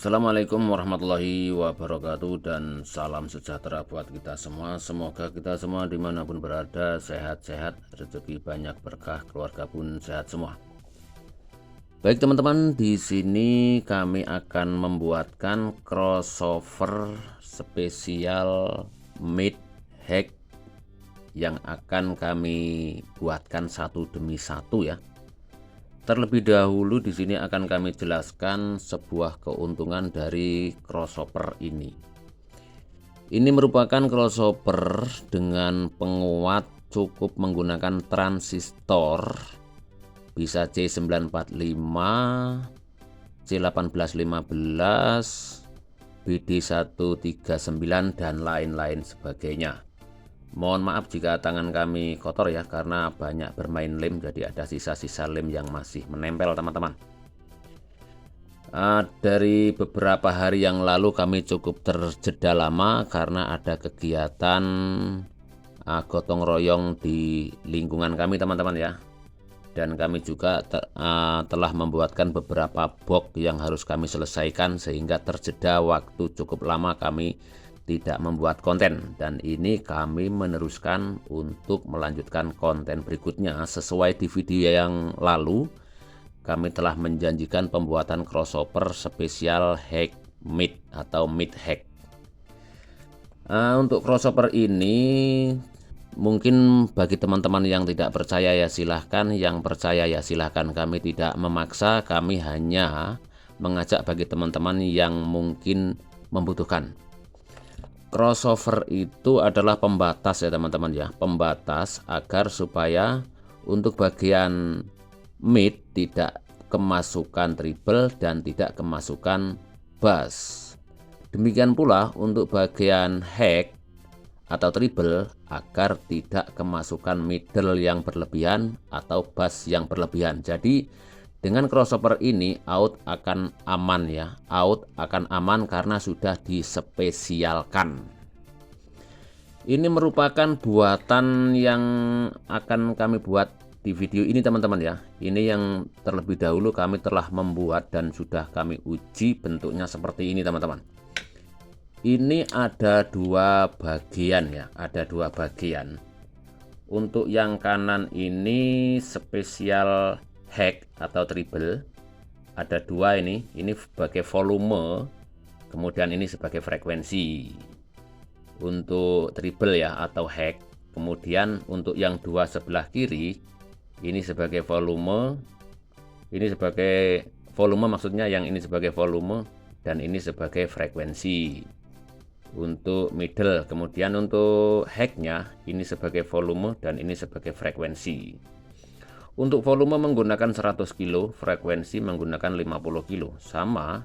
Assalamualaikum warahmatullahi wabarakatuh dan salam sejahtera buat kita semua. Semoga kita semua dimanapun berada sehat-sehat, rezeki banyak, berkah, keluarga pun sehat semua. Baik teman-teman, di sini kami akan membuatkan crossover spesial mid hack yang akan kami buatkan satu demi satu ya. Terlebih dahulu di sini akan kami jelaskan sebuah keuntungan dari crossover ini. Ini merupakan crossover dengan penguat cukup menggunakan transistor, bisa C945, C1815, BD139 dan lain-lain sebagainya. Mohon maaf jika tangan kami kotor ya, karena banyak bermain lem, jadi ada sisa-sisa lem yang masih menempel teman-teman. Dari beberapa hari yang lalu kami cukup terjeda lama karena ada kegiatan gotong royong di lingkungan kami teman-teman ya. Dan kami juga telah membuatkan beberapa box yang harus kami selesaikan, sehingga terjeda waktu cukup lama kami tidak membuat konten, dan ini kami meneruskan untuk melanjutkan konten berikutnya. Sesuai di video yang lalu, kami telah menjanjikan pembuatan crossover spesial hack mid atau mid hack. Untuk crossover ini mungkin bagi teman-teman yang tidak percaya ya silahkan, yang percaya ya silahkan. Kami tidak memaksa, kami hanya mengajak bagi teman-teman yang mungkin membutuhkan. Crossover itu adalah pembatas ya teman-teman ya, pembatas agar supaya untuk bagian mid tidak kemasukan treble dan tidak kemasukan bass. Demikian pula untuk bagian hack atau treble agar tidak kemasukan middle yang berlebihan atau bass yang berlebihan. Jadi dengan crossover ini out akan aman ya, out akan aman karena sudah dispesialkan. Ini merupakan buatan yang akan kami buat di video ini teman-teman ya. Ini yang terlebih dahulu kami telah membuat dan sudah kami uji bentuknya seperti ini teman-teman. Ini ada dua bagian ya, ada dua bagian. Untuk yang kanan ini spesial hack atau treble, ada dua ini sebagai volume, kemudian ini sebagai frekuensi untuk treble ya atau hack. Kemudian untuk yang dua sebelah kiri ini sebagai volume, ini sebagai volume maksudnya, yang ini sebagai volume dan ini sebagai frekuensi untuk middle. Kemudian untuk hacknya ini sebagai volume dan ini sebagai frekuensi. Untuk volume menggunakan 100 kilo, frekuensi menggunakan 50 kilo. Sama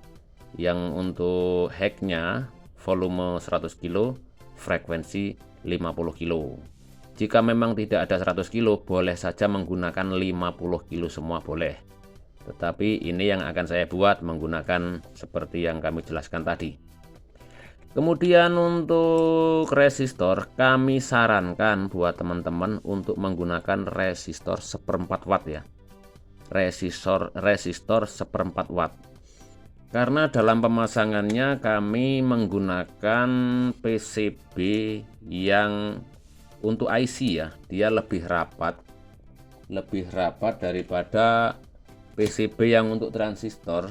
yang untuk hacknya volume 100 kilo, frekuensi 50 kilo. Jika memang tidak ada 100 kilo, boleh saja menggunakan 50 kilo semua boleh. Tetapi ini yang akan saya buat menggunakan seperti yang kami jelaskan tadi. Kemudian untuk resistor, kami sarankan buat teman-teman untuk menggunakan resistor 1/4 watt ya. Resistor 1/4 watt. Karena dalam pemasangannya kami menggunakan PCB yang untuk IC ya, dia lebih rapat daripada PCB yang untuk transistor.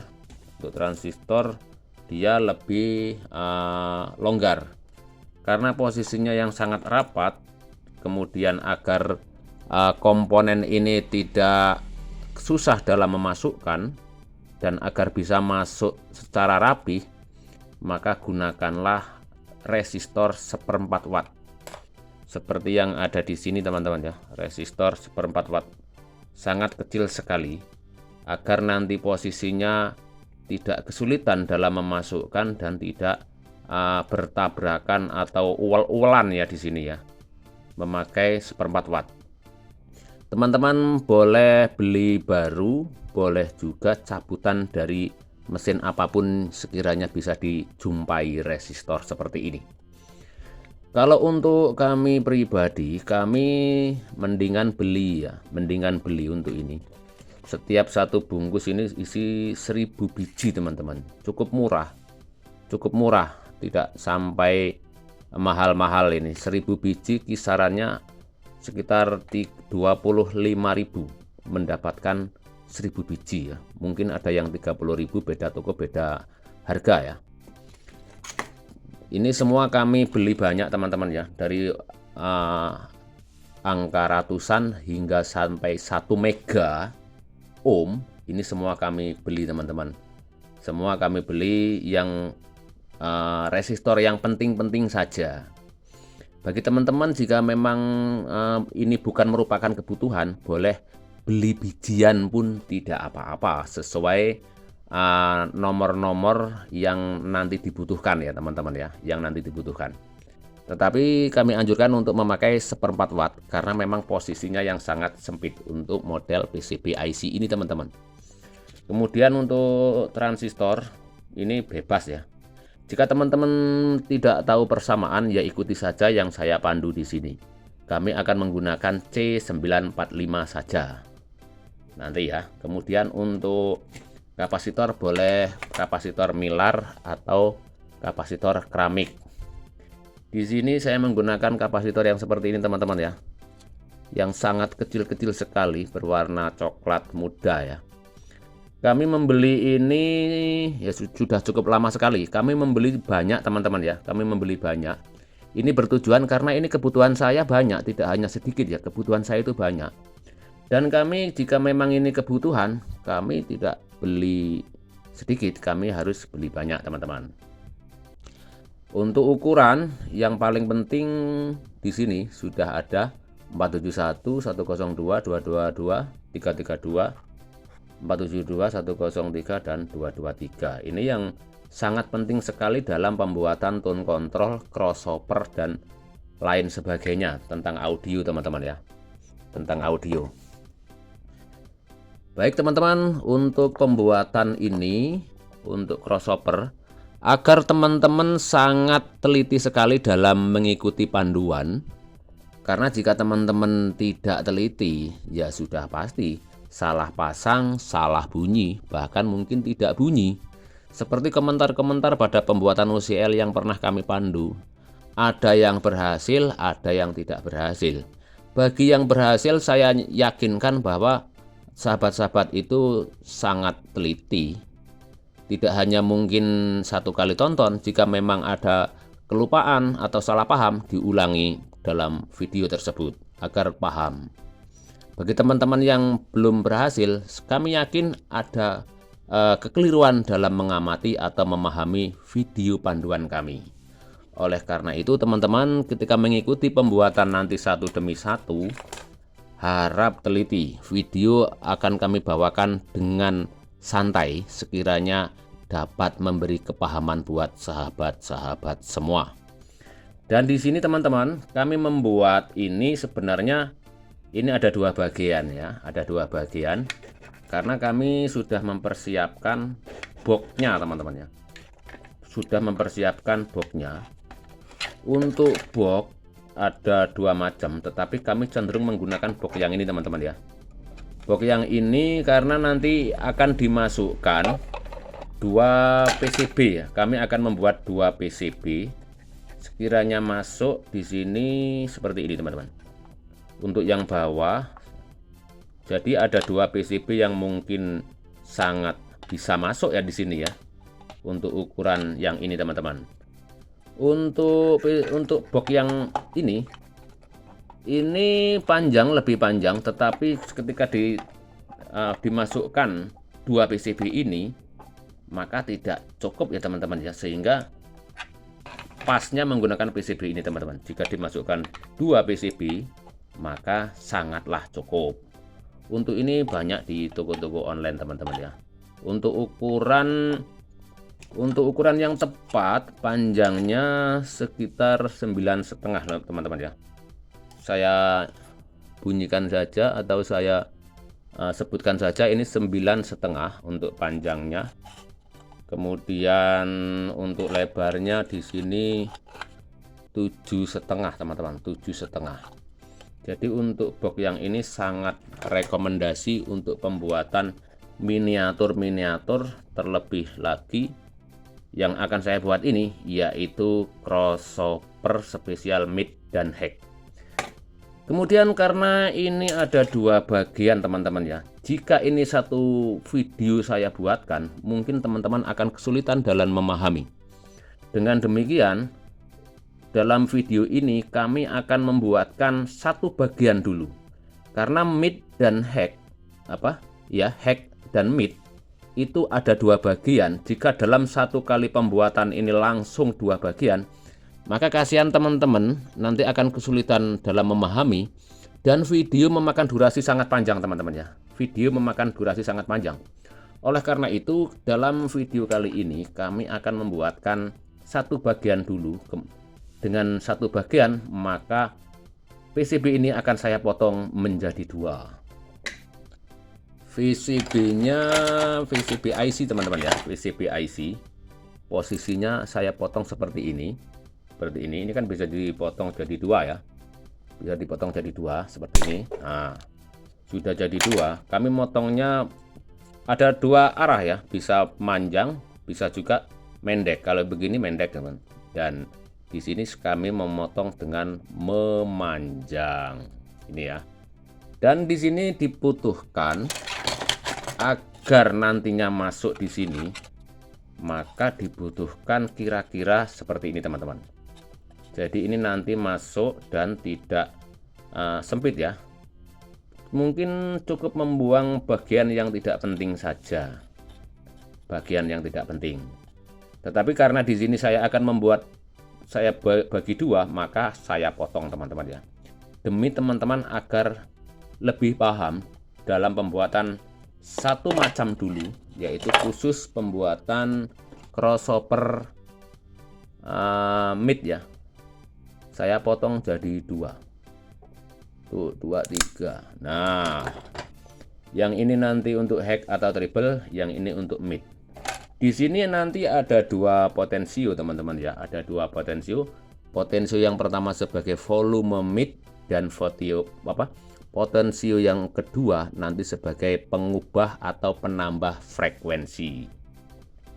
Untuk transistor dia lebih longgar karena posisinya yang sangat rapat. Kemudian agar komponen ini tidak susah dalam memasukkan dan agar bisa masuk secara rapi, maka gunakanlah resistor 1/4 watt seperti yang ada di sini teman-teman ya. Resistor 1/4 watt sangat kecil sekali agar nanti posisinya tidak kesulitan dalam memasukkan dan tidak bertabrakan atau uwal-uwalan ya di sini ya, memakai 1/4 watt. Teman-teman boleh beli baru, boleh juga cabutan dari mesin apapun sekiranya bisa dijumpai resistor seperti ini. Kalau untuk kami pribadi, kami mendingan beli untuk ini. Setiap satu bungkus ini isi 1000 biji teman-teman. Cukup murah, tidak sampai mahal-mahal. Ini 1000 biji kisarannya sekitar 25.000 mendapatkan 1000 biji ya. Mungkin ada yang 30.000, beda toko beda harga ya. Ini semua kami beli banyak teman-teman ya, dari angka ratusan hingga sampai 1 mega ohm. Ini semua kami beli teman-teman. Semua kami beli yang resistor yang penting-penting saja. Bagi teman-teman jika memang ini bukan merupakan kebutuhan, boleh beli bijian pun tidak apa-apa, sesuai nomor-nomor yang nanti dibutuhkan ya teman-teman ya, yang nanti dibutuhkan. Tetapi kami anjurkan untuk memakai 1/4 watt karena memang posisinya yang sangat sempit untuk model PCB IC ini teman-teman. Kemudian untuk transistor ini bebas ya. Jika teman-teman tidak tahu persamaan, ya ikuti saja yang saya pandu di sini. Kami akan menggunakan C945 saja nanti ya. Kemudian untuk kapasitor boleh kapasitor milar atau kapasitor keramik. Di sini saya menggunakan kapasitor yang seperti ini teman-teman ya, yang sangat kecil-kecil sekali, berwarna coklat muda ya. Kami membeli ini ya sudah cukup lama sekali. Kami membeli banyak teman-teman ya. Kami membeli banyak. Ini bertujuan karena ini kebutuhan saya banyak, tidak hanya sedikit ya. Kebutuhan saya itu banyak. Dan kami jika memang ini kebutuhan, kami tidak beli sedikit, kami harus beli banyak teman-teman. Untuk ukuran yang paling penting di sini sudah ada 471, 102, 222, 332, 472, 103, dan 223. Ini yang sangat penting sekali dalam pembuatan tone control, crossover, dan lain sebagainya tentang audio teman-teman ya. Tentang audio. Baik teman-teman, untuk pembuatan ini, untuk crossover, agar teman-teman sangat teliti sekali dalam mengikuti panduan. Karena jika teman-teman tidak teliti, ya sudah pasti salah pasang, salah bunyi, bahkan mungkin tidak bunyi. Seperti komentar-komentar pada pembuatan UCL yang pernah kami pandu. Ada yang berhasil, ada yang tidak berhasil. Bagi yang berhasil, saya yakinkan bahwa sahabat-sahabat itu sangat teliti. Tidak hanya mungkin satu kali tonton, jika memang ada kelupaan atau salah paham, diulangi dalam video tersebut agar paham. Bagi teman-teman yang belum berhasil, kami yakin ada kekeliruan dalam mengamati atau memahami video panduan kami. Oleh karena itu teman-teman, ketika mengikuti pembuatan nanti satu demi satu, harap teliti. Video akan kami bawakan dengan santai, sekiranya dapat memberi kepahaman buat sahabat-sahabat semua. Dan di sini teman-teman, kami membuat ini sebenarnya ini ada 2 bagian ya, ada 2 bagian karena kami sudah mempersiapkan boxnya teman-teman ya. Sudah mempersiapkan boxnya. Untuk box ada 2 macam, tetapi kami cenderung menggunakan box yang ini teman-teman ya. Box yang ini karena nanti akan dimasukkan 2 PCB ya. Kami akan membuat 2 PCB. Sekiranya masuk di sini seperti ini teman-teman. Untuk yang bawah, jadi ada 2 PCB yang mungkin sangat bisa masuk ya di sini ya. Untuk ukuran yang ini teman-teman. Untuk box yang ini panjang, lebih panjang, tetapi ketika dimasukkan 2 PCB ini, maka tidak cukup ya teman-teman ya, sehingga pasnya menggunakan PCB ini teman-teman. Jika dimasukkan 2 PCB, maka sangatlah cukup. Untuk ini banyak di toko-toko online teman-teman ya. Untuk ukuran yang tepat, panjangnya sekitar 9,5 teman-teman ya. Saya bunyikan saja atau saya sebutkan saja, ini 9,5 untuk panjangnya. Kemudian untuk lebarnya di sini 7,5 teman-teman, 7,5. Jadi untuk box yang ini sangat rekomendasi untuk pembuatan miniatur-miniatur. Terlebih lagi yang akan saya buat ini yaitu crossover spesial mid dan hack. Kemudian karena ini ada dua bagian teman-teman ya, jika ini satu video saya buatkan, mungkin teman-teman akan kesulitan dalam memahami. Dengan demikian, dalam video ini kami akan membuatkan satu bagian dulu. Karena mid dan hack, hack dan mid itu ada dua bagian. Jika dalam satu kali pembuatan ini langsung dua bagian, maka kasihan teman-teman nanti akan kesulitan dalam memahami, dan video memakan durasi sangat panjang teman-teman ya. Video memakan durasi sangat panjang. Oleh karena itu, dalam video kali ini kami akan membuatkan satu bagian dulu. Dengan satu bagian, maka PCB ini akan saya potong menjadi dua. PCB-nya PCB IC teman-teman ya, PCB IC. Posisinya saya potong seperti ini. Seperti ini kan bisa dipotong jadi dua ya. Bisa dipotong jadi dua seperti ini. Nah, sudah jadi dua. Kami motongnya ada dua arah ya, bisa panjang, bisa juga pendek. Kalau begini pendek teman. Dan di sini kami memotong dengan memanjang. Ini ya. Dan di sini dibutuhkan agar nantinya masuk di sini, maka dibutuhkan kira-kira seperti ini teman-teman. Jadi ini nanti masuk dan tidak sempit ya. Mungkin cukup membuang bagian yang tidak penting saja. Bagian yang tidak penting. Tetapi karena di sini saya akan saya bagi dua, maka saya potong teman-teman ya. Demi teman-teman agar lebih paham dalam pembuatan satu macam dulu, yaitu khusus pembuatan crossover mid ya. Saya potong jadi dua. Tuh, 2, 3. Nah, yang ini nanti untuk hack atau triple, yang ini untuk mid. Di sini nanti ada dua potensio teman-teman ya, ada dua potensio. Potensio yang pertama sebagai volume mid dan potensio yang kedua nanti sebagai pengubah atau penambah frekuensi.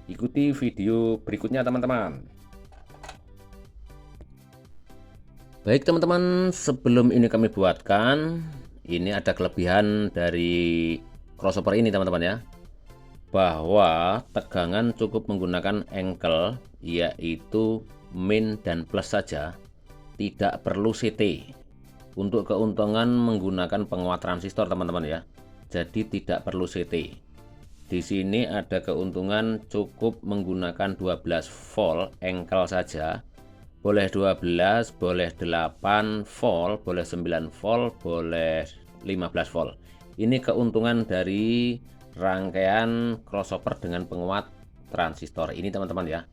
Ikuti video berikutnya teman-teman. Baik teman-teman, sebelum ini kami buatkan, ini ada kelebihan dari crossover ini teman-teman ya, bahwa tegangan cukup menggunakan engkel, yaitu min dan plus saja, tidak perlu CT. Untuk keuntungan menggunakan penguat transistor teman-teman ya, jadi tidak perlu CT. Di sini ada keuntungan cukup menggunakan 12 volt engkel saja, boleh 12, boleh 8 volt, boleh 9 volt, boleh 15 volt. Ini keuntungan dari rangkaian crossover dengan penguat transistor ini teman-teman ya.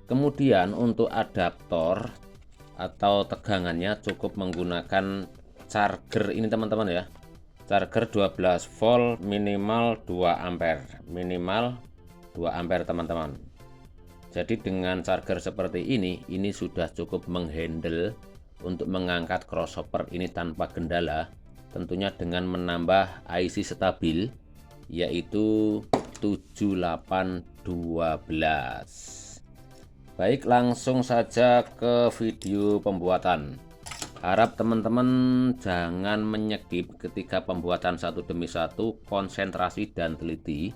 Kemudian untuk adaptor atau tegangannya cukup menggunakan charger ini teman-teman ya. Charger 12 volt minimal 2 ampere, minimal 2 ampere teman-teman. Jadi dengan charger seperti ini sudah cukup menghandle untuk mengangkat crossover ini tanpa kendala, tentunya dengan menambah IC stabil yaitu 7812. Baik, langsung saja ke video pembuatan. Harap teman-teman jangan menyekip ketika pembuatan satu demi satu, konsentrasi dan teliti,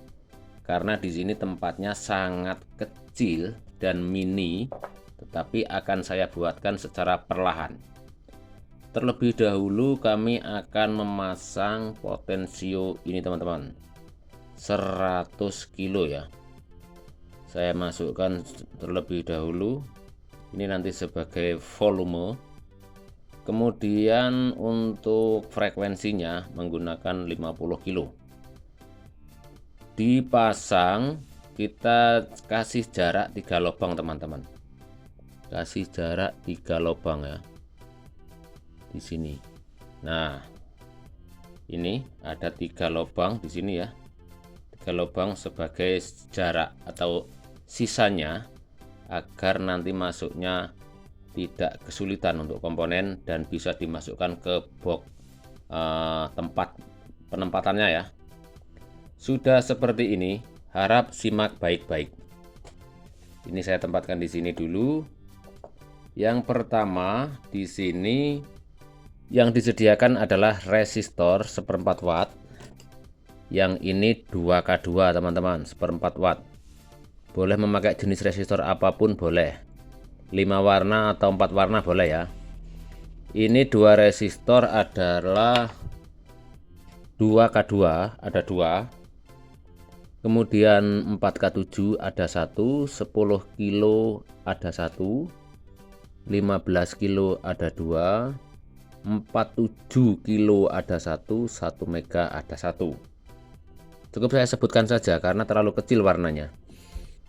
karena di sini tempatnya sangat kecil dan mini, tetapi akan saya buatkan secara perlahan. Terlebih dahulu kami akan memasang potensio ini teman-teman, 100 kilo ya. Saya masukkan terlebih dahulu, ini nanti sebagai volume. Kemudian untuk frekuensinya menggunakan 50 kilo. Dipasang, kita kasih jarak 3 lubang teman-teman. Kasih jarak 3 lubang ya. Di sini. Nah, ini ada 3 lubang di sini ya. 3 lubang sebagai jarak atau sisanya agar nanti masuknya tidak kesulitan untuk komponen dan bisa dimasukkan ke box tempat penempatannya ya. Sudah seperti ini, harap simak baik-baik. Ini saya tempatkan di sini dulu. Yang pertama di sini yang disediakan adalah resistor 1/4 watt. Yang ini 2K2 teman-teman, 1/4 watt. Boleh memakai jenis resistor apapun boleh. 5 warna atau 4 warna boleh ya. Ini dua resistor adalah 2K2, ada 2. Kemudian 4K7 ada 1, 10 kilo ada 1, 15 kilo ada 2, 47 kilo ada 1, 1 mega ada 1. Cukup saya sebutkan saja karena terlalu kecil warnanya.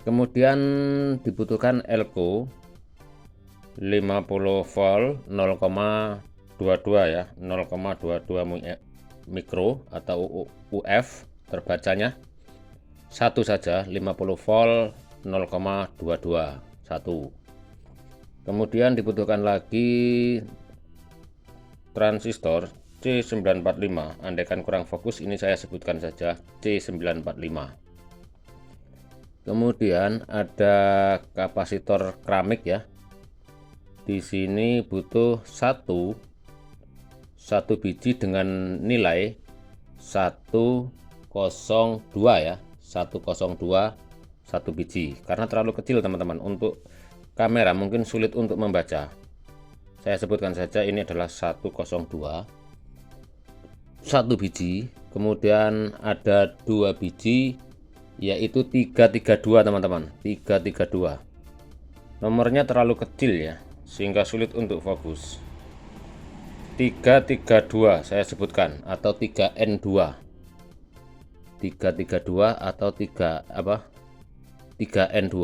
Kemudian dibutuhkan elko 50 volt 0,22 ya, 0,22 mikro atau UF terbacanya. Satu saja, 50 volt 0,22 1. Kemudian dibutuhkan lagi transistor C945. Andaikan kurang fokus, ini saya sebutkan saja C945. Kemudian ada kapasitor keramik ya. Di sini butuh satu biji dengan nilai 102 ya, 102 satu biji. Karena terlalu kecil teman-teman untuk kamera, mungkin sulit untuk membaca. Saya sebutkan saja ini adalah 102 satu biji. Kemudian ada 2 biji yaitu 332 teman-teman, 332. Nomornya terlalu kecil ya, sehingga sulit untuk fokus. 332 saya sebutkan, atau 3N2. 332 atau 3N2.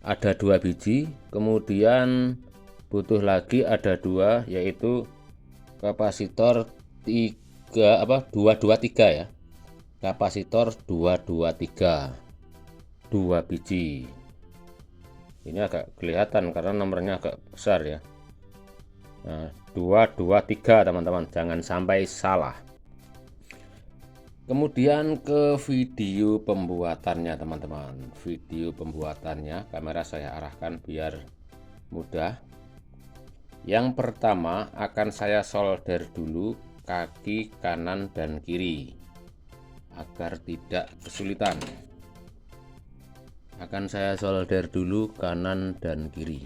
Ada 2 biji. Kemudian butuh lagi ada 2, yaitu kapasitor 223 ya. Kapasitor 223, 2 biji. Ini agak kelihatan karena nomornya agak besar ya. Nah, 223 teman-teman, jangan sampai salah. Kemudian ke video pembuatannya teman-teman. Video pembuatannya kamera saya arahkan biar mudah. Yang pertama akan saya solder dulu kaki kanan dan kiri agar tidak kesulitan. Akan saya solder dulu kanan dan kiri.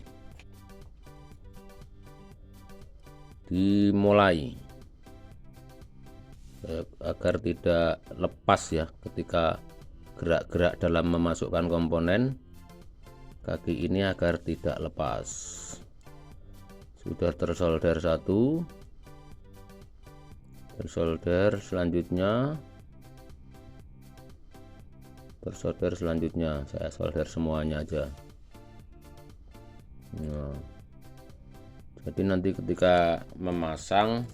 Dimulai agar tidak lepas ya ketika gerak-gerak dalam memasukkan komponen kaki ini, agar tidak lepas. Sudah tersolder satu, tersolder selanjutnya, tersolder selanjutnya. Saya solder semuanya aja. Nah, jadi nanti ketika memasang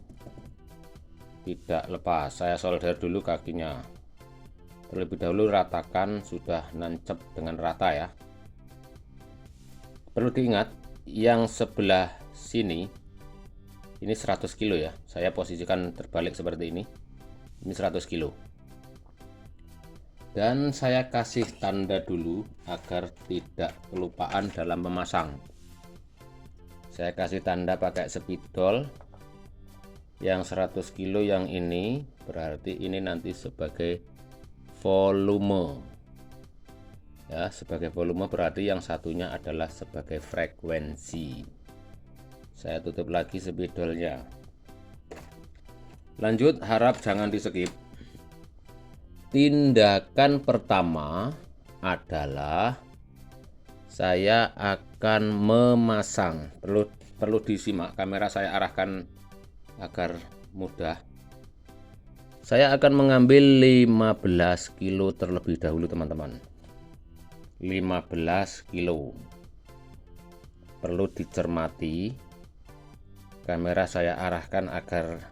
tidak lepas. Saya solder dulu kakinya terlebih dahulu, ratakan sudah nancep dengan rata ya. Perlu diingat yang sebelah sini ini 100 kilo ya, saya posisikan terbalik seperti ini 100 kilo. Dan saya kasih tanda dulu agar tidak kelupaan dalam memasang. Saya kasih tanda pakai spidol. Yang 100 kilo yang ini berarti ini nanti sebagai volume ya, sebagai volume berarti yang satunya adalah sebagai frekuensi. Saya tutup lagi spidolnya. Lanjut, harap jangan di skip. Tindakan pertama adalah saya akan memasang. Perlu disimak, kamera saya arahkan agar mudah. Saya akan mengambil 15 kilo terlebih dahulu teman-teman. 15 kilo. Perlu dicermati, kamera saya arahkan agar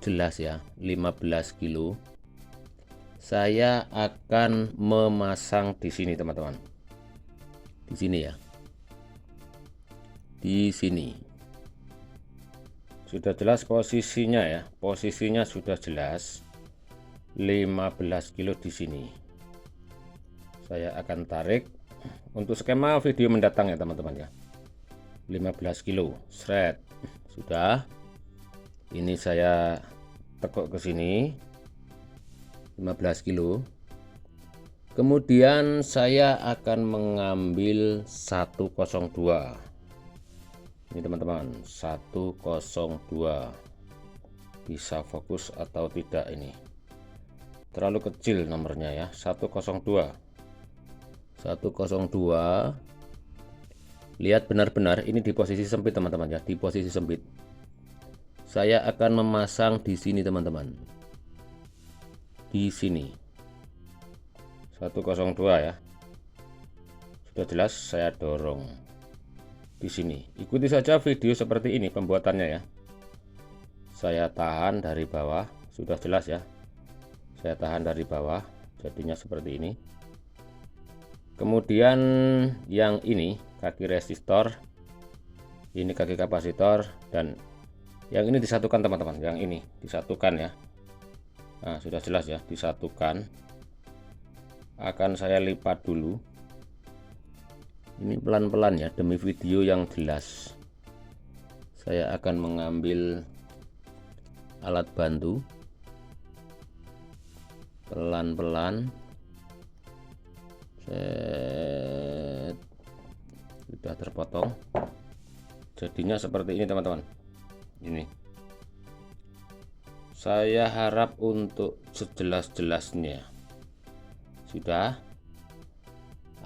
jelas ya. 15 kilo. Saya akan memasang di sini teman-teman. Di sini ya. Di sini. sudah jelas posisinya ya, posisinya sudah jelas 15 kilo di sini. Saya akan tarik untuk skema video mendatang ya teman-teman ya. 15 kilo shred sudah. Ini saya tekuk ke sini 15 kilo. Kemudian saya akan mengambil 102. Ini teman-teman, 102. Bisa fokus atau tidak ini. Terlalu kecil nomornya ya, 102. 102. Lihat benar-benar ini di posisi sempit teman-teman ya, di posisi sempit. Saya akan memasang di sini teman-teman. Di sini. 102 ya. Sudah jelas saya dorong di sini. Ikuti saja video seperti ini pembuatannya ya. Saya tahan dari bawah, sudah jelas ya. Saya tahan dari bawah, jadinya seperti ini. Kemudian yang ini kaki resistor, ini kaki kapasitor, dan yang ini disatukan teman-teman. Yang ini disatukan ya. Nah sudah jelas ya, disatukan. Akan saya lipat dulu. Ini pelan-pelan ya, demi video yang jelas. Saya akan mengambil alat bantu pelan-pelan. Sudah terpotong, jadinya seperti ini teman-teman. Ini saya harap untuk sejelas-jelasnya. Sudah,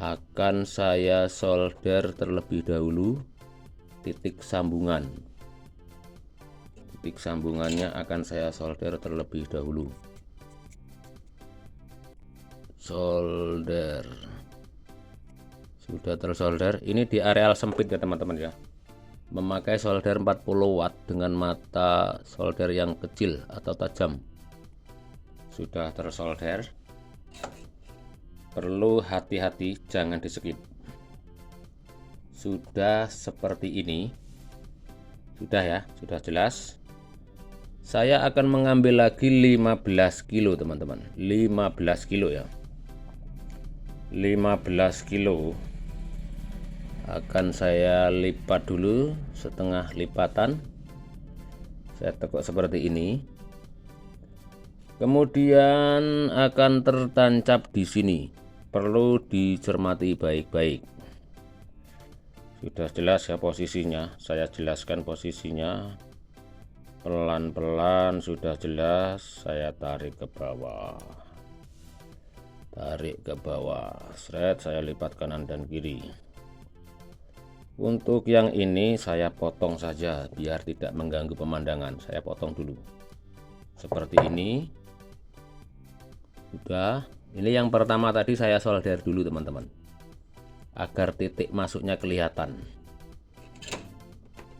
akan saya solder terlebih dahulu titik sambungan. Titik sambungannya akan saya solder terlebih dahulu. Solder sudah tersolder. Ini di areal sempit ya teman-teman ya, memakai solder 40 watt dengan mata solder yang kecil atau tajam. Sudah tersolder. Perlu hati-hati, jangan di skip. Sudah seperti ini. Sudah ya, sudah jelas. Saya akan mengambil lagi 15 kilo teman-teman. 15 kilo ya. 15 kilo akan saya lipat dulu setengah lipatan. Saya tekuk seperti ini. Kemudian akan tertancap di sini. Perlu dicermati baik-baik. Sudah jelas ya posisinya. Saya jelaskan posisinya. Pelan-pelan sudah jelas. Saya tarik ke bawah. Tarik ke bawah, shred, saya lipat kanan dan kiri. Untuk yang ini saya potong saja biar tidak mengganggu pemandangan. Saya potong dulu seperti ini. Sudah. Ini yang pertama tadi saya solder dulu teman-teman, agar titik masuknya kelihatan.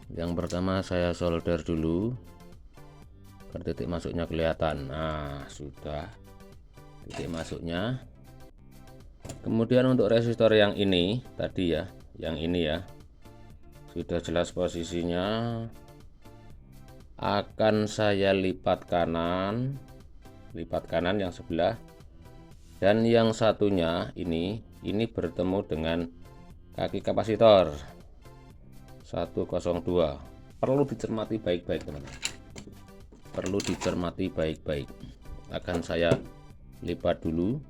Yang pertama saya solder dulu agar titik masuknya kelihatan. Nah sudah, titik masuknya. Kemudian untuk resistor yang ini tadi ya, yang ini ya, sudah jelas posisinya. Akan saya lipat kanan yang sebelah, dan yang satunya ini bertemu dengan kaki kapasitor 102. Perlu dicermati baik-baik teman-teman, perlu dicermati baik-baik. Akan saya lipat dulu,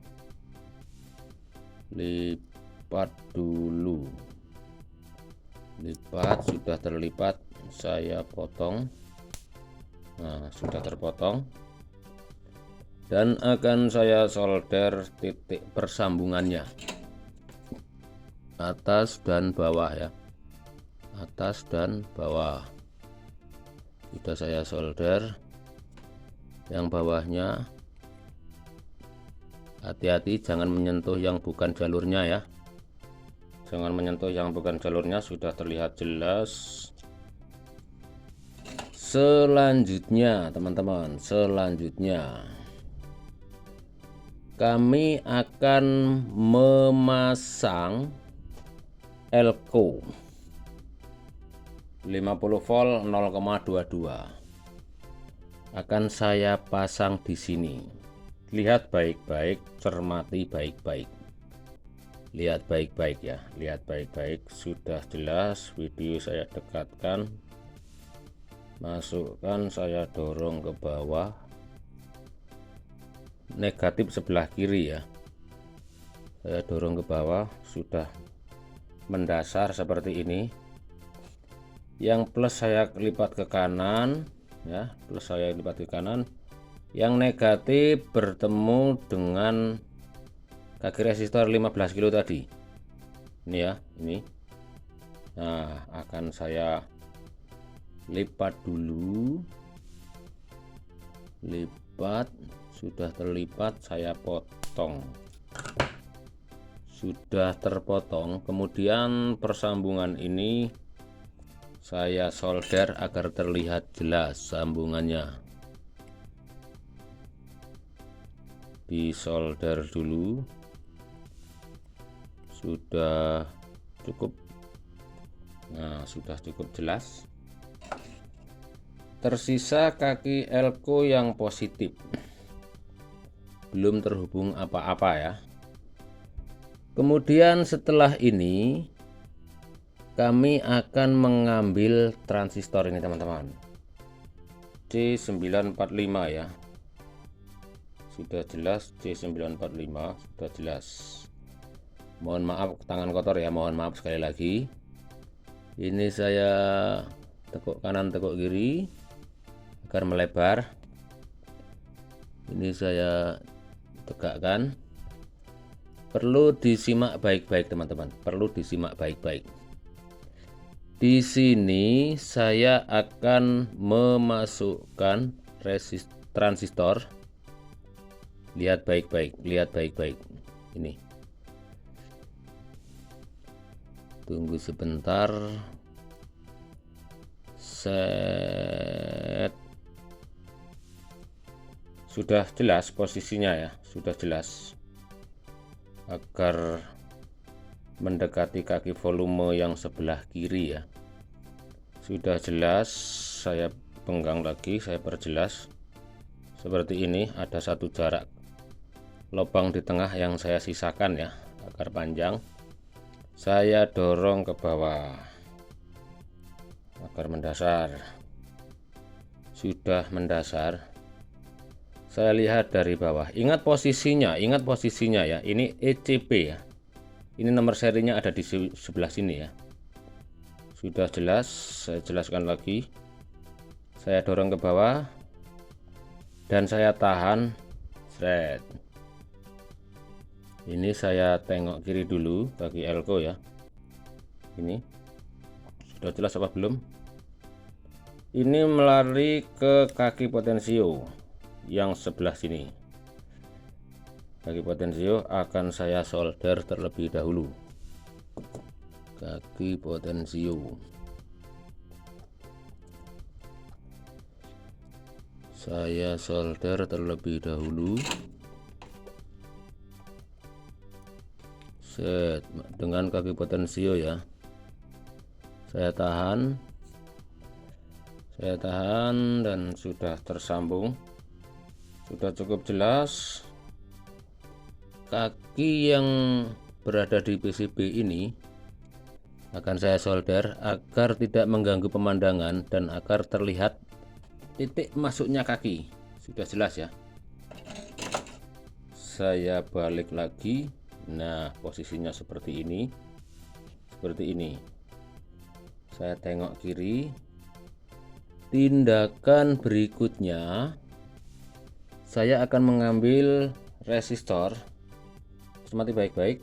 lipat, sudah terlipat, saya potong. Nah sudah terpotong, dan akan saya solder titik persambungannya, atas dan bawah ya, atas dan bawah. Sudah saya solder. Yang bawahnya hati-hati, jangan menyentuh yang bukan jalurnya ya, jangan menyentuh yang bukan jalurnya. Sudah terlihat jelas. Selanjutnya teman-teman, selanjutnya kami akan memasang elko. 50 volt 0,22 akan saya pasang di sini. Lihat baik-baik, cermati baik-baik, lihat baik-baik ya, lihat baik-baik. Sudah jelas, video saya dekatkan, masukkan, saya dorong ke bawah, negatif sebelah kiri ya, saya dorong ke bawah, sudah mendasar seperti ini. Yang plus saya lipat ke kanan ya, plus saya lipat ke kanan. Yang negatif bertemu dengan kaki resistor 15 kilo tadi. Ini ya, ini. Nah, akan saya lipat dulu. Lipat, sudah terlipat, saya potong. Sudah terpotong, kemudian persambungan ini saya solder agar terlihat jelas sambungannya. Disolder dulu, sudah cukup. Nah, sudah cukup jelas. Tersisa kaki elko yang positif, belum terhubung apa-apa ya. Kemudian setelah ini kami akan mengambil transistor ini teman-teman, C945 ya. Sudah jelas, C945 sudah jelas. Mohon maaf tangan kotor ya, mohon maaf sekali lagi. Ini saya tekuk kanan tekuk kiri agar melebar. Ini saya tegakkan. Perlu disimak baik-baik teman-teman, perlu disimak baik-baik. Di sini saya akan memasukkan transistor. Lihat baik-baik, lihat baik-baik. Ini. Tunggu sebentar. Set. Sudah jelas posisinya ya, sudah jelas. Agar mendekati kaki volume yang sebelah kiri ya. Sudah jelas, saya penggang lagi, saya perjelas. Seperti ini, ada satu jarak lubang di tengah yang saya sisakan ya, agar panjang. Saya dorong ke bawah agar mendasar. Sudah mendasar, saya lihat dari bawah. Ingat posisinya ya. Ini ECP ya. Ini nomor serinya ada di sebelah sini ya. Sudah jelas, saya jelaskan lagi. Saya dorong ke bawah dan saya tahan. Sret. Ini saya tengok kiri dulu kaki elko ya. Ini sudah jelas apa belum? Ini melari ke kaki potensio yang sebelah sini. Kaki potensio akan saya solder terlebih dahulu. Kaki potensio saya solder terlebih dahulu. Set, dengan kaki potensio ya. Saya tahan dan sudah tersambung. Sudah cukup jelas. Kaki yang berada di PCB ini akan saya solder agar tidak mengganggu pemandangan dan agar terlihat titik masuknya kaki. Sudah jelas ya. Saya balik lagi. Nah, posisinya seperti ini. Seperti ini. Saya tengok kiri. Tindakan berikutnya, saya akan mengambil resistor. Cermati baik-baik.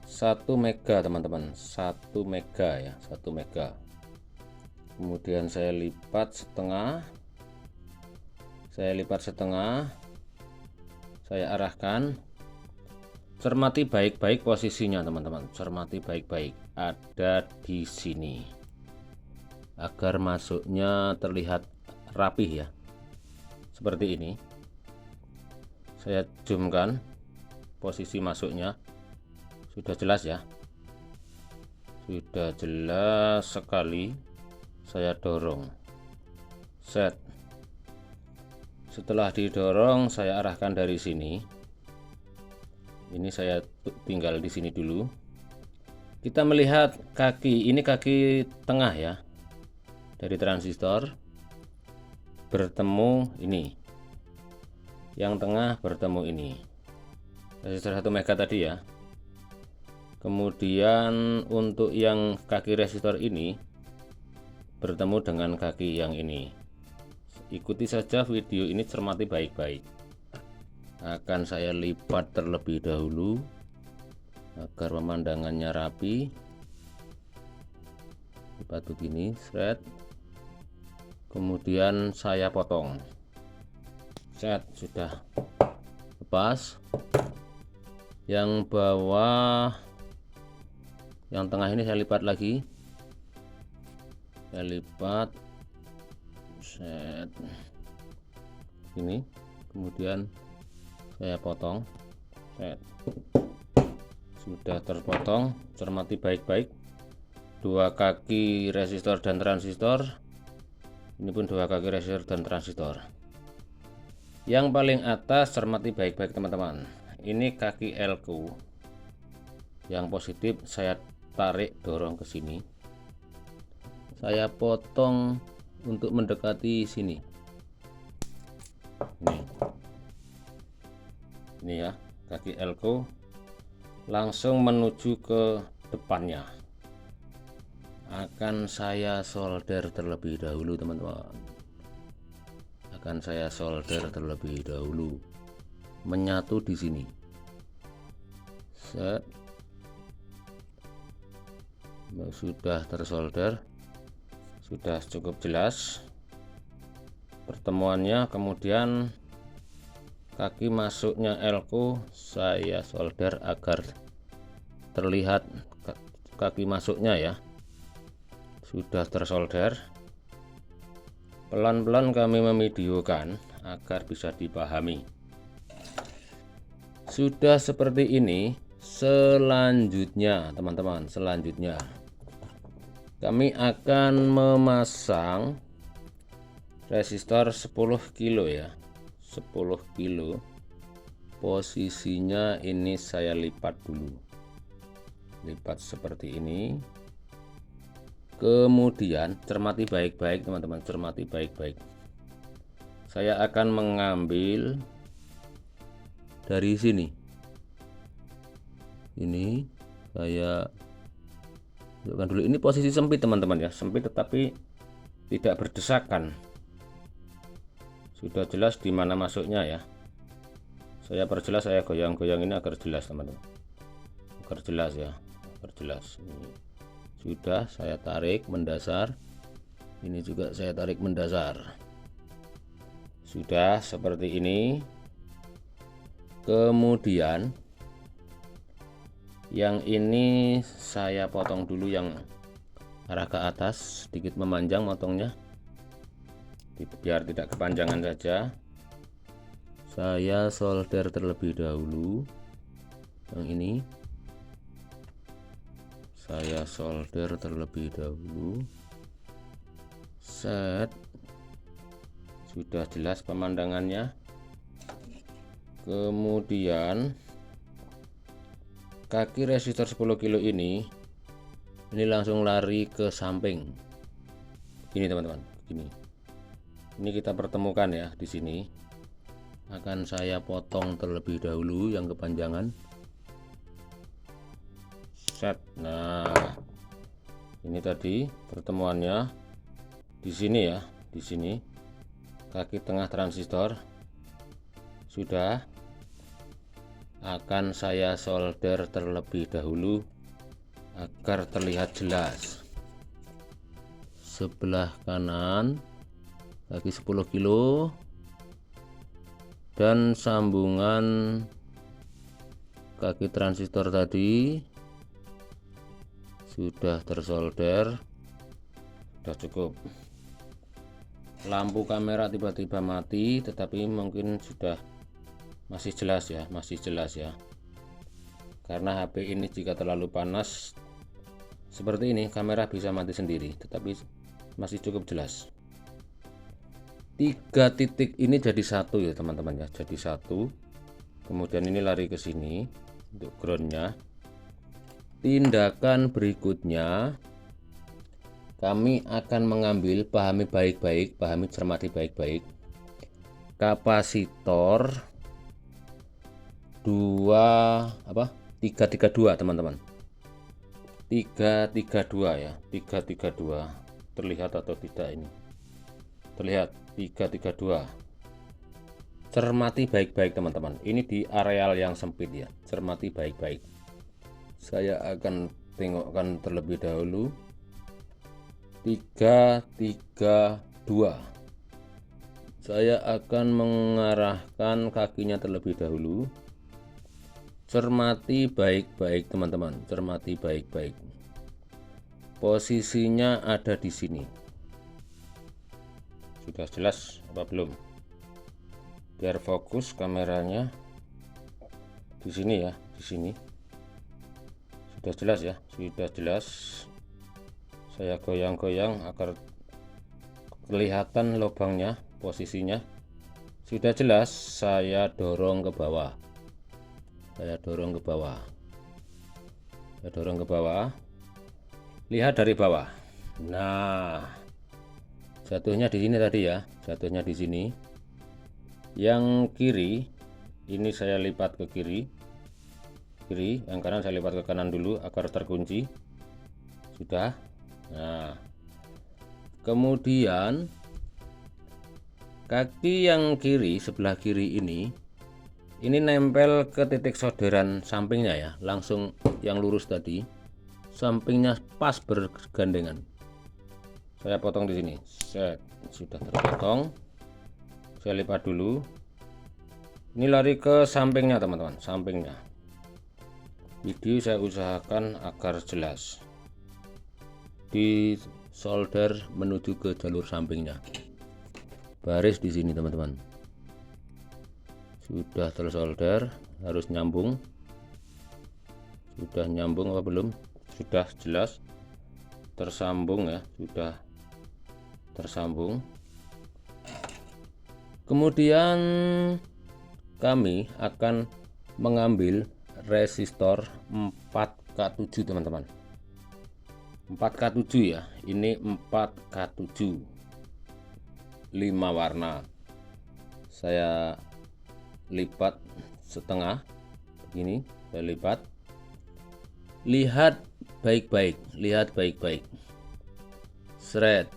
1 mega teman-teman, 1 mega ya, 1 mega. Kemudian saya lipat setengah. Saya arahkan. Cermati baik-baik posisinya teman-teman, cermati baik-baik. Ada di sini. Agar masuknya terlihat rapih ya. Seperti ini. Saya zoomkan posisi masuknya. Sudah jelas ya. Sudah jelas sekali. saya dorong, set. Setelah didorong, saya arahkan dari sini. Ini saya tinggal di sini dulu. Kita melihat kaki, ini kaki tengah ya, dari transistor bertemu ini. Yang tengah bertemu ini. Resistor 1 mega tadi ya. Kemudian untuk yang kaki resistor ini bertemu dengan kaki yang ini. Ikuti saja video ini, cermati baik-baik. Akan saya lipat terlebih dahulu agar pemandangannya rapi. Lipat begini, set. Kemudian saya potong, set. Sudah lepas. Yang bawah, yang tengah ini saya lipat lagi, saya lipat, set ini, kemudian saya potong, set. Sudah terpotong, cermati baik-baik. Dua kaki resistor dan transistor, ini pun dua kaki resistor dan transistor. Yang paling atas cermati baik-baik teman-teman, ini kaki L-ku yang positif, saya tarik dorong ke sini, saya potong untuk mendekati sini. Ini ya, kaki L-ku langsung menuju ke depannya. Akan saya solder terlebih dahulu teman-teman. Akan saya solder terlebih dahulu, menyatu di sini. Set. Sudah tersolder, sudah cukup jelas pertemuannya. Kemudian kaki masuknya L-ku saya solder agar terlihat kaki masuknya ya. Sudah tersolder. Pelan-pelan kami memvideokan agar bisa dipahami. Sudah seperti ini. Selanjutnya teman-teman, selanjutnya kami akan memasang resistor 10 kilo ya, 10 kilo. Posisinya ini saya lipat dulu, lipat seperti ini. Kemudian cermati baik-baik teman-teman, cermati baik-baik. Saya akan mengambil dari sini. Ini saya tunjukkan dulu. Ini posisi sempit teman-teman ya, sempit tetapi tidak berdesakan. Sudah jelas di mana masuknya ya. Saya perjelas, saya goyang-goyang ini agar jelas teman-teman, agar jelas ya, agar jelas. Ini sudah saya tarik mendasar, ini juga saya tarik mendasar. Sudah seperti ini. Kemudian yang ini saya potong dulu, yang arah ke atas, sedikit memanjang motongnya biar tidak kepanjangan saja. Saya solder terlebih dahulu. Yang ini saya solder terlebih dahulu, set. Sudah jelas pemandangannya. Kemudian kaki resistor 10 kilo ini langsung lari ke samping. Ini teman-teman, ini kita pertemukan ya di sini. Akan saya potong terlebih dahulu yang kepanjangan, set. Nah, ini tadi pertemuannya di sini ya, di sini kaki tengah transistor. Sudah. Akan saya solder terlebih dahulu agar terlihat jelas. Sebelah kanan kaki 10 kilo dan sambungan kaki transistor tadi sudah tersolder. Sudah cukup. Lampu kamera tiba-tiba mati, tetapi mungkin sudah masih jelas ya, masih jelas ya. Karena HP ini jika terlalu panas seperti ini, kamera bisa mati sendiri. Tetapi masih cukup jelas. 3 titik ini jadi satu ya teman-teman ya, jadi satu. Kemudian ini lari ke sini untuk groundnya. Tindakan berikutnya kami akan mengambil, pahami baik-baik, pahami, cermati baik-baik, kapasitor 332 teman-teman. 332 ya, 332. Terlihat atau tidak ini? Terlihat 332. Cermati baik-baik teman-teman. Ini di areal yang sempit ya. Cermati baik-baik. Saya akan tengokkan terlebih dahulu. 332. Saya akan mengarahkan kakinya terlebih dahulu. Cermati baik-baik teman-teman, cermati baik-baik. Posisinya ada di sini. Sudah jelas apa belum? Biar fokus kameranya di sini ya, di sini. Sudah jelas ya, sudah jelas. Saya goyang-goyang agar kelihatan lubangnya, posisinya. Sudah jelas, saya dorong ke bawah. Saya dorong ke bawah. Saya dorong ke bawah. Lihat dari bawah. Nah, jatuhnya di sini tadi ya, jatuhnya di sini. Yang kiri ini saya lipat ke kiri. Kiri, yang kanan saya lipat ke kanan dulu agar terkunci. Sudah. Nah, kemudian kaki yang kiri, sebelah kiri ini nempel ke titik solderan sampingnya ya, langsung yang lurus tadi, sampingnya pas bergandengan. Saya potong di sini. Set, sudah terpotong. Saya lipat dulu. Ini lari ke sampingnya teman-teman, sampingnya. Video saya usahakan agar jelas. Di solder menuju ke jalur sampingnya. Baris di sini teman-teman. Sudah tersolder, harus nyambung. Sudah nyambung apa belum? Sudah jelas tersambung ya, sudah tersambung. Kemudian kami akan mengambil resistor 4K7 teman-teman. 4K7 ya, ini 4K7 5 warna. Saya lipat setengah begini, saya lipat. Lihat baik-baik, lihat baik-baik. Seret.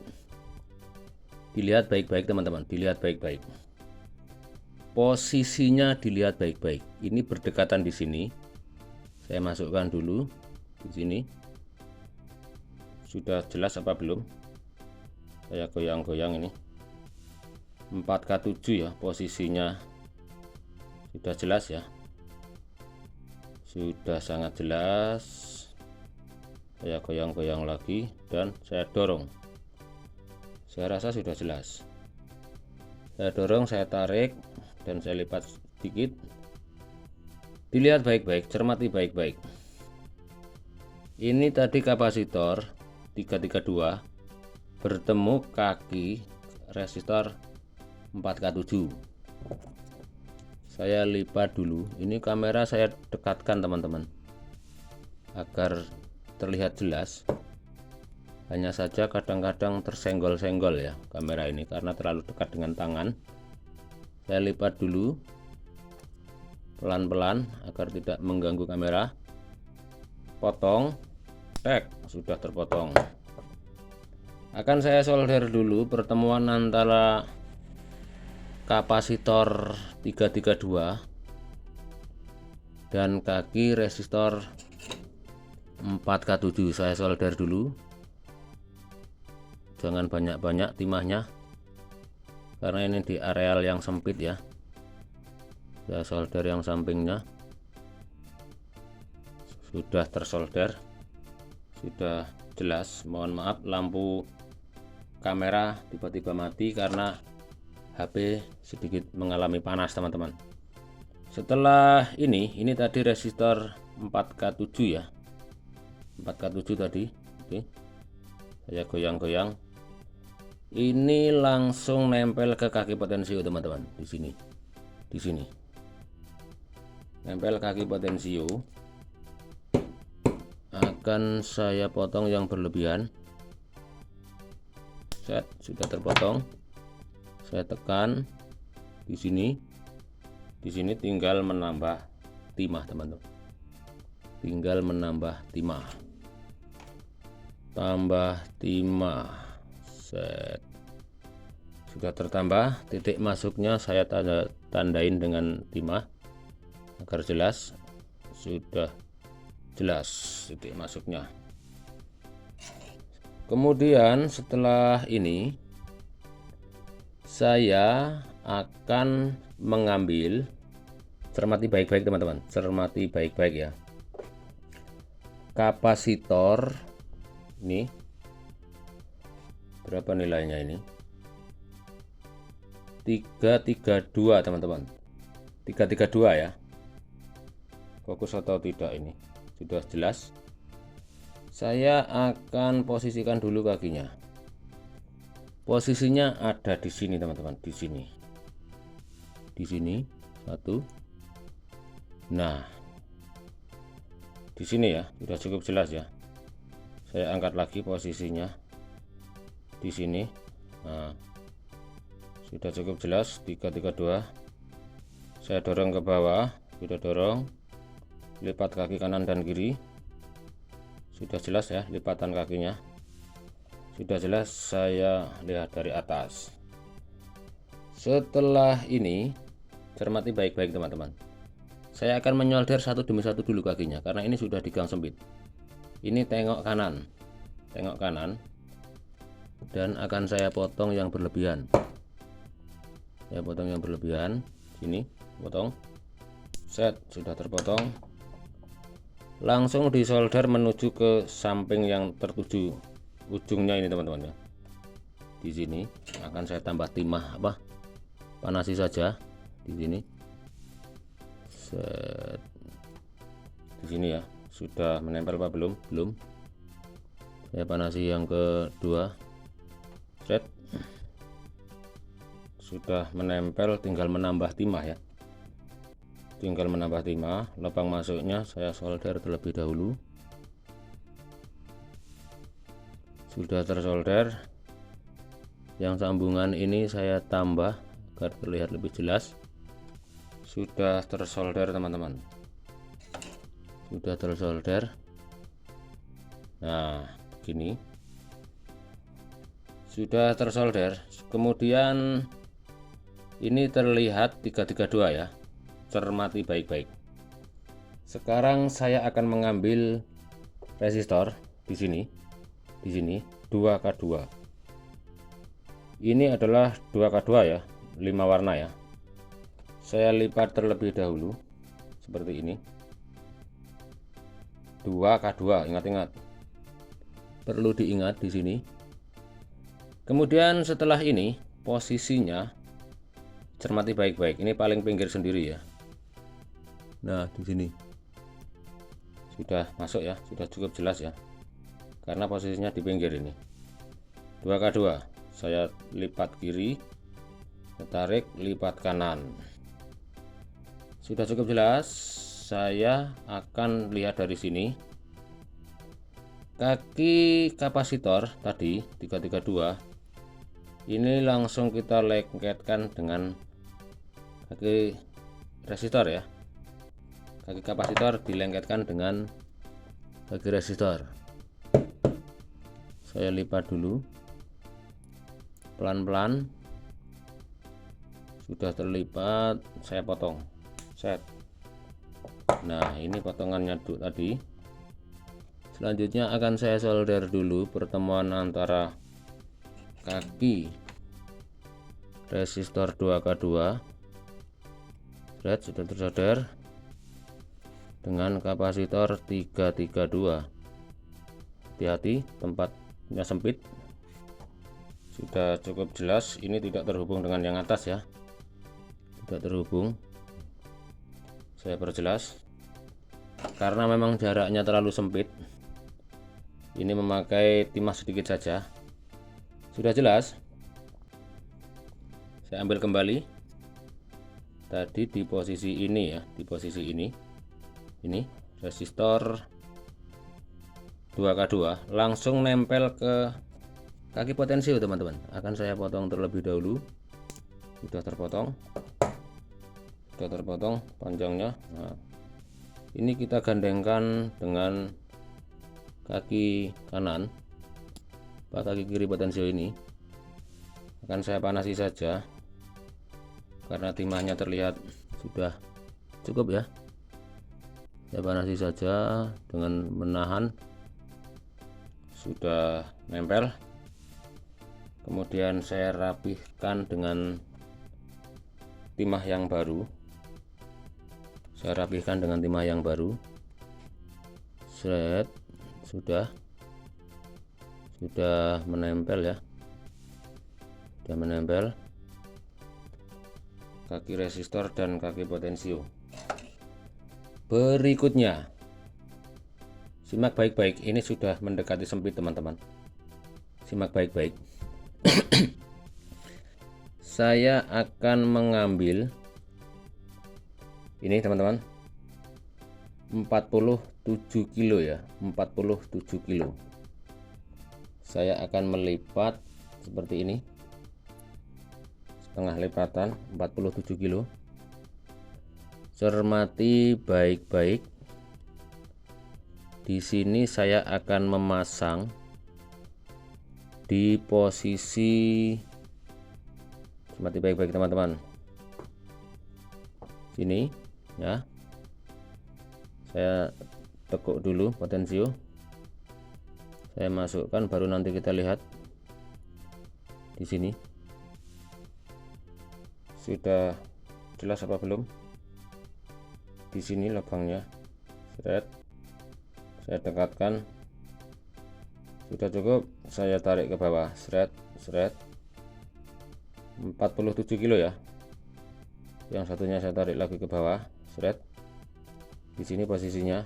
Dilihat baik-baik teman-teman, dilihat baik-baik. Posisinya dilihat baik-baik. Ini berdekatan di sini. Saya masukkan dulu di sini. Sudah jelas apa belum? Saya goyang-goyang ini. 4K7 ya, posisinya sudah jelas ya, sudah sangat jelas. Saya goyang-goyang lagi dan saya dorong. Saya rasa sudah jelas. Saya dorong, saya tarik dan saya lipat sedikit. Dilihat baik-baik, cermati baik-baik. Ini tadi kapasitor 332 bertemu kaki resistor 4K7. Saya lipat dulu. Ini kamera saya dekatkan teman-teman agar terlihat jelas. Hanya saja kadang-kadang tersenggol-senggol ya kamera ini karena terlalu dekat dengan tangan. Saya lipat dulu pelan-pelan agar tidak mengganggu kamera. Potong, tek, sudah terpotong. Akan saya solder dulu pertemuan antara kapasitor 332 dan kaki resistor 4K7. Saya solder dulu, jangan banyak-banyak timahnya karena ini di areal yang sempit ya. Saya solder yang sampingnya. Sudah tersolder, sudah jelas. Mohon maaf lampu kamera tiba-tiba mati karena HP sedikit mengalami panas teman-teman. Setelah ini tadi resistor 4K7 ya, 4K7 tadi. Oke, saya goyang-goyang. ini langsung nempel ke kaki potensio teman-teman. Di sini nempel kaki potensio. Akan saya potong yang berlebihan. Set, sudah terpotong. Saya tekan di sini. Di sini tinggal menambah timah teman-teman. Tinggal menambah timah. Tambah timah. Set. Sudah tertambah. Titik masuknya saya tandain dengan timah agar jelas. Sudah jelas titik masuknya. Kemudian setelah ini saya akan mengambil, cermati baik-baik teman-teman, cermati baik-baik ya, kapasitor ini berapa nilainya ini, 332 teman-teman, 332 ya. Fokus atau tidak ini sudah jelas. Saya akan posisikan dulu kakinya. Posisinya ada di sini teman-teman, di sini satu. Nah, di sini ya, sudah cukup jelas ya. Saya angkat lagi posisinya di sini. Nah, sudah cukup jelas 332. Saya dorong ke bawah, sudah dorong. Lipat kaki kanan dan kiri. Sudah jelas ya lipatan kakinya. Sudah jelas, saya lihat dari atas. Setelah ini cermati baik-baik teman-teman. Saya akan menyolder satu demi satu dulu kakinya karena ini sudah di gang sempit. Ini tengok kanan. Tengok kanan. Dan akan saya potong yang berlebihan. Saya potong yang berlebihan. Sini, potong. Set, sudah terpotong. Langsung disolder menuju ke samping yang tertuju ujungnya ini teman-teman ya. Di sini akan saya tambah timah panasi saja di sini. Set. Di sini ya, sudah menempel apa belum? Belum. Saya panasi yang kedua. Set. Sudah menempel, tinggal menambah timah ya. Tinggal menambah timah. Lubang masuknya saya solder terlebih dahulu. Sudah tersolder. Yang sambungan ini saya tambah agar terlihat lebih jelas. Sudah tersolder teman-teman. Sudah tersolder. Nah, gini. Sudah tersolder. Kemudian ini terlihat 332 ya. Cermati baik-baik. Sekarang saya akan mengambil resistor di sini 2K2. Ini adalah 2K2 ya, 5 warna ya. Saya lipat terlebih dahulu seperti ini. 2K2, ingat-ingat. Perlu diingat di sini. Kemudian setelah ini posisinya cermati baik-baik. Ini paling pinggir sendiri ya. Nah, di sini sudah masuk ya, sudah cukup jelas ya. Karena posisinya di pinggir ini. 2K2. Saya lipat kiri, tarik, lipat kanan. Sudah cukup jelas. Saya akan lihat dari sini. Kaki kapasitor tadi 332. Ini langsung kita lengketkan dengan kaki resistor ya. Kaki kapasitor dilengketkan dengan kaki resistor. Saya lipat dulu pelan-pelan. Sudah terlipat, saya potong. Set. Nah, ini potongannya tadi. Selanjutnya akan saya solder dulu pertemuan antara kaki resistor 2K2. Set, sudah tersolder dengan kapasitor 332. Hati-hati, tempatnya sempit. Sudah cukup jelas. Ini tidak terhubung dengan yang atas ya, tidak terhubung. Saya perjelas karena memang jaraknya terlalu sempit. Ini memakai timah sedikit saja. Sudah jelas. Saya ambil kembali tadi di posisi ini ya, di posisi ini resistor 2K2 langsung nempel ke kaki potensio teman-teman. Akan saya potong terlebih dahulu. Sudah terpotong panjangnya. Nah, ini kita gandengkan dengan kaki kanan, kaki kiri potensio ini akan saya panasi saja karena timahnya terlihat sudah cukup ya. Saya panasi saja dengan menahan, sudah nempel. Kemudian saya rapihkan dengan timah yang baru. Set, sudah menempel ya. Sudah menempel kaki resistor dan kaki potensio. Berikutnya, simak baik-baik, ini sudah mendekati sempit teman-teman. Simak baik-baik. Saya akan mengambil ini teman-teman, 47 kilo ya, 47 kilo. Saya akan melipat seperti ini, setengah lipatan 47 kilo. Cermati baik-baik. Di sini saya akan memasang di posisi, cermati baik-baik teman-teman, sini ya. Saya tekuk dulu potensio, saya masukkan, baru nanti kita lihat di sini sudah jelas apa belum. Di sini lubangnya, saya dekatkan, sudah cukup. Saya tarik ke bawah, 47 kilo ya. Yang satunya saya tarik lagi ke bawah, di sini posisinya.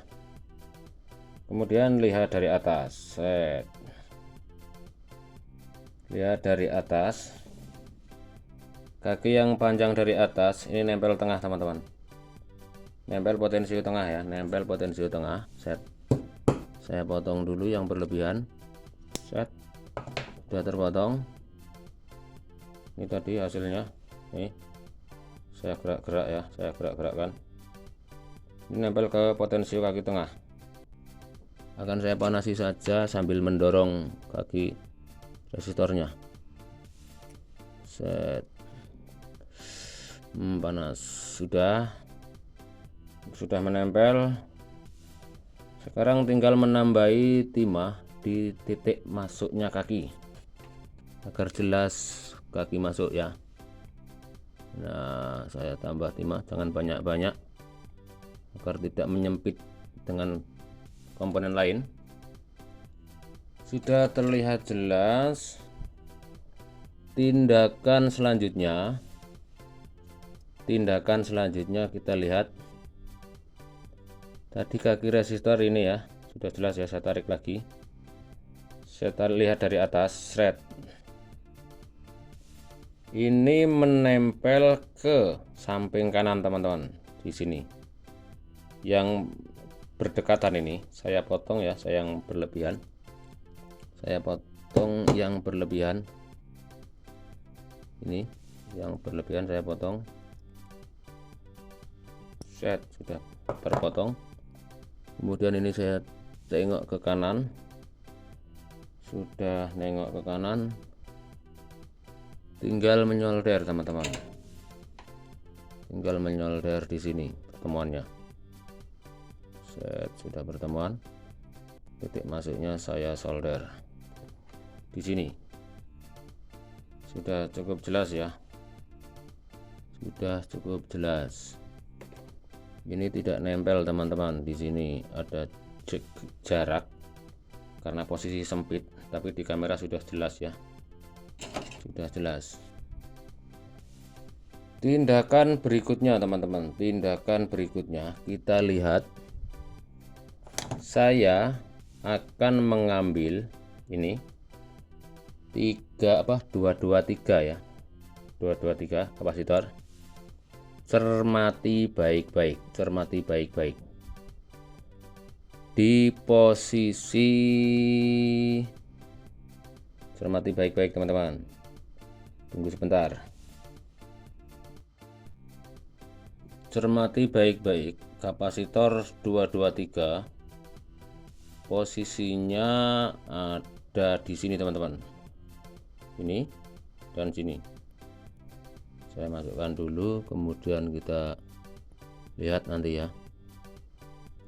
Kemudian lihat dari atas, lihat dari atas, kaki yang panjang dari atas ini nempel tengah teman-teman, nempel potensio tengah ya, nempel potensio tengah. Saya potong dulu yang berlebihan. Sudah terpotong. Ini tadi hasilnya, nih saya gerak-gerak ya, saya gerak-gerakkan. Ini nempel ke potensio kaki tengah. Akan saya panasi saja sambil mendorong kaki resistornya. Panas, sudah menempel. Sekarang tinggal menambahi timah di titik masuknya kaki agar jelas kaki masuk ya. Nah, saya tambah timah, jangan banyak-banyak agar tidak menyempit dengan komponen lain. Sudah terlihat jelas. Tindakan selanjutnya kita lihat tadi kaki resistor ini ya, sudah jelas ya. Saya tarik lagi, saya lihat dari atas, ini menempel ke samping kanan teman-teman. Di sini yang berdekatan ini saya potong ya, saya potong yang berlebihan. Ini yang berlebihan saya potong. Sudah terpotong. Kemudian ini saya tengok ke kanan, sudah nengok ke kanan, tinggal menyolder teman-teman, tinggal menyolder di sini pertemuannya. Sudah bertemuan, titik masuknya saya solder di sini. Sudah cukup jelas ya, sudah cukup jelas. Ini tidak nempel teman-teman, di sini ada jarak karena posisi sempit, tapi di kamera sudah jelas ya, sudah jelas. Tindakan berikutnya teman-teman, tindakan berikutnya kita lihat. Saya akan mengambil ini 223 ya, 223 kapasitor. Cermati baik-baik, cermati baik-baik. Di posisi, cermati baik-baik teman-teman. Tunggu sebentar. Cermati baik-baik, kapasitor 223 posisinya ada di sini teman-teman, ini dan sini. Saya masukkan dulu, kemudian kita lihat nanti ya.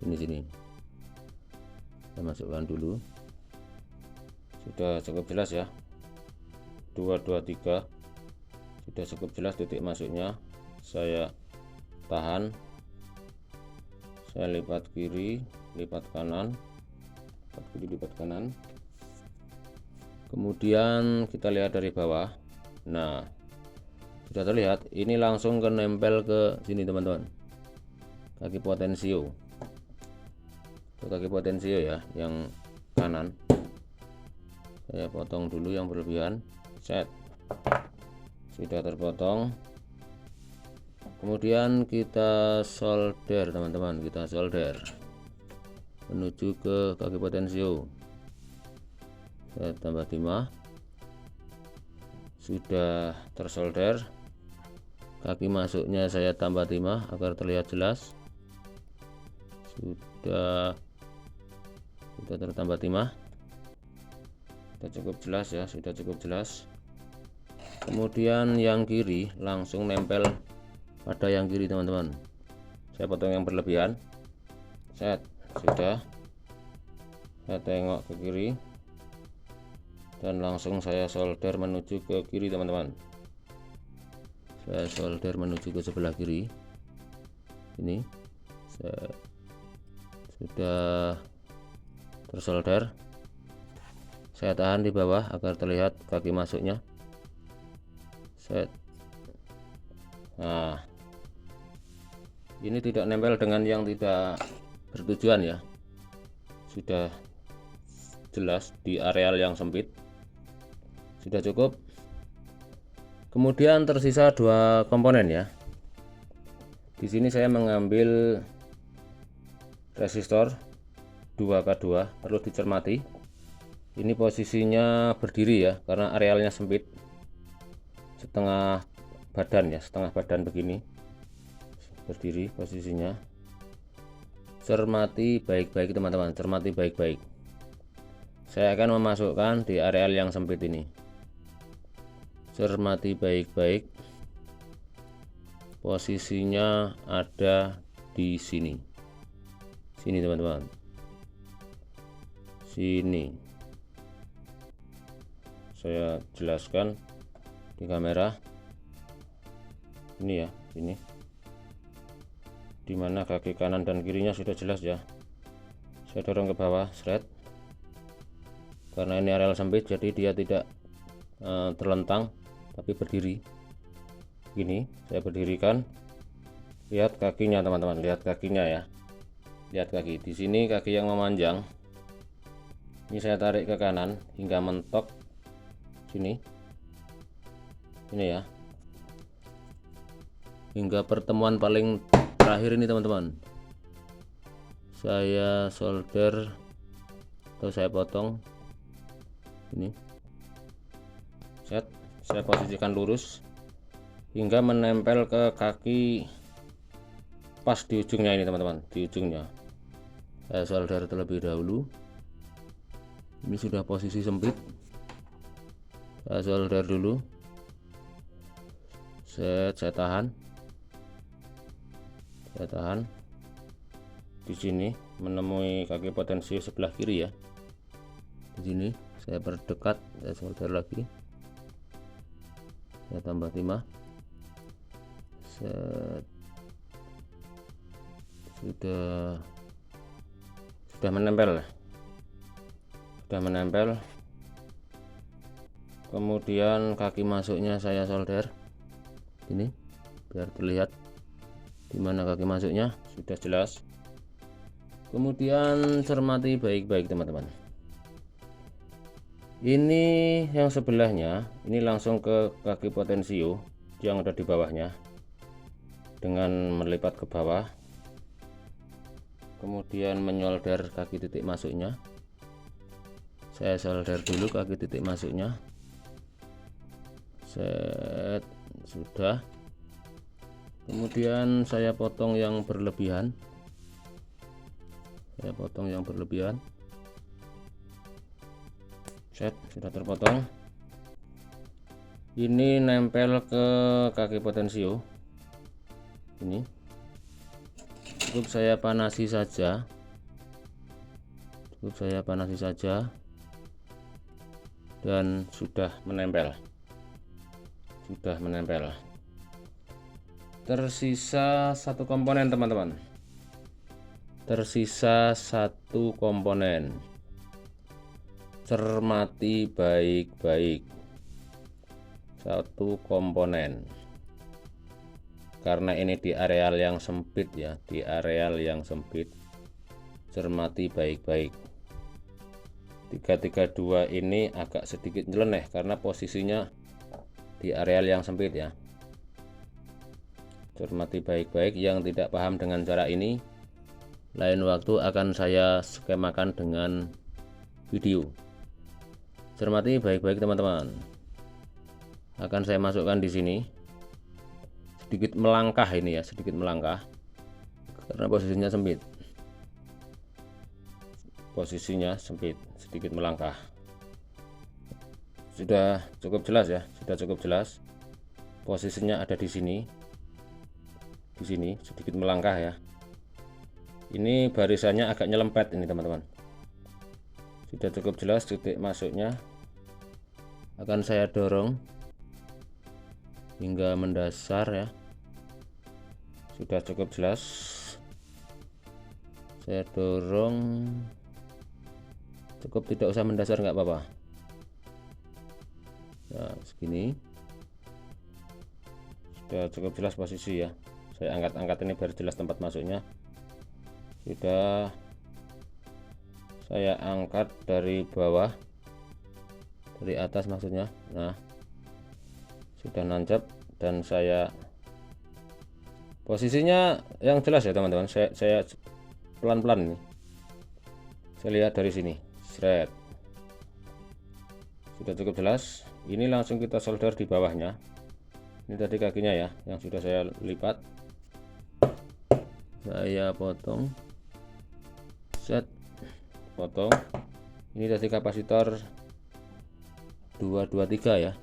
Ini sini saya masukkan dulu. Sudah cukup jelas ya, 223 sudah cukup jelas titik masuknya. Saya tahan, saya lipat kiri, lipat kanan, lipat kiri, lipat kanan. Kemudian kita lihat dari bawah. Nah, sudah terlihat, ini langsung nempel ke sini teman-teman, kaki potensio, kaki potensio ya, yang kanan. Saya potong dulu yang berlebihan. Set, sudah terpotong. Kemudian kita solder teman-teman, kita solder menuju ke kaki potensio. Saya tambah timah, sudah tersolder. Kaki masuknya saya tambah timah agar terlihat jelas. Sudah tertambah timah, sudah cukup jelas ya, sudah cukup jelas. Kemudian yang kiri langsung nempel pada yang kiri teman-teman. Saya potong yang berlebihan. Set, sudah. Saya tengok ke kiri dan langsung saya solder menuju ke kiri teman-teman. Saya solder menuju ke sebelah kiri. Ini saya sudah tersolder. Saya tahan di bawah agar terlihat kaki masuknya. Set. Nah, ini tidak nempel dengan yang tidak bertujuan ya. Sudah jelas di areal yang sempit. Sudah cukup. Kemudian tersisa dua komponen ya. Di sini saya mengambil resistor 2K2, perlu dicermati. Ini posisinya berdiri ya, karena arealnya sempit. Setengah badan ya, setengah badan begini. Berdiri posisinya. Cermati baik-baik teman-teman, cermati baik-baik. Saya akan memasukkan di areal yang sempit ini. Cermati baik-baik, posisinya ada di sini, sini teman-teman, sini. Saya jelaskan di kamera ini ya, ini dimana kaki kanan dan kirinya sudah jelas ya. Saya dorong ke bawah, seret, karena ini areal sempit jadi dia tidak terlentang tapi berdiri. Gini saya berdirikan. Lihat kakinya teman-teman, lihat kakinya ya, lihat kaki. Di sini kaki yang memanjang ini saya tarik ke kanan hingga mentok sini, ini ya, hingga pertemuan paling terakhir ini teman-teman. Saya solder atau saya potong ini. Set, saya posisikan lurus hingga menempel ke kaki pas di ujungnya ini teman-teman, di ujungnya. Saya solder terlebih dahulu. Ini sudah posisi sempit. Saya solder dulu. Saya tahan. Saya tahan. Di sini menemui kaki potensio sebelah kiri ya. Di sini saya perdekat, saya solder lagi. Saya tambah timah. Sudah menempel, sudah menempel. Kemudian kaki masuknya saya solder ini biar terlihat dimana kaki masuknya, sudah jelas. Kemudian cermati baik-baik teman-teman. Ini yang sebelahnya, ini langsung ke kaki potensio. yang ada di bawahnya dengan melipat ke bawah, kemudian menyolder kaki titik masuknya. Saya solder dulu kaki titik masuknya. Set, sudah. Kemudian saya potong yang berlebihan. Set, sudah terpotong. Ini nempel ke kaki potensio. Ini cukup saya panasi saja. Dan sudah menempel. Tersisa satu komponen, teman-teman. Cermati baik-baik. Satu komponen. Karena ini di areal yang sempit ya, cermati baik-baik. 332 ini agak sedikit nyeleneh karena posisinya di areal yang sempit ya. Cermati baik-baik. Yang tidak paham dengan cara ini, lain waktu akan saya skemakan dengan video. Cermati baik-baik, teman-teman. Akan saya masukkan di sini. Sedikit melangkah ini ya, karena posisinya sempit. Sedikit melangkah. Sudah cukup jelas ya, posisinya ada di sini, sedikit melangkah ya. Ini barisannya agak nyelempet ini, teman-teman. Sudah cukup jelas titik masuknya. Akan saya dorong hingga mendasar ya. Sudah cukup jelas. Saya dorong, cukup, tidak usah mendasar, nggak apa-apa. Nah, segini sudah cukup jelas posisi ya. Saya angkat ini biar jelas tempat masuknya. Sudah saya angkat dari bawah, dari atas maksudnya. Nah, sudah nancap dan saya posisinya yang jelas ya, teman-teman. Saya pelan-pelan ini. Saya lihat dari sini. Seret. Sudah cukup jelas. Ini langsung kita solder di bawahnya. Ini tadi kakinya ya, yang sudah saya lipat. Saya potong. Set. Potong. Ini tadi kapasitor 223 ya.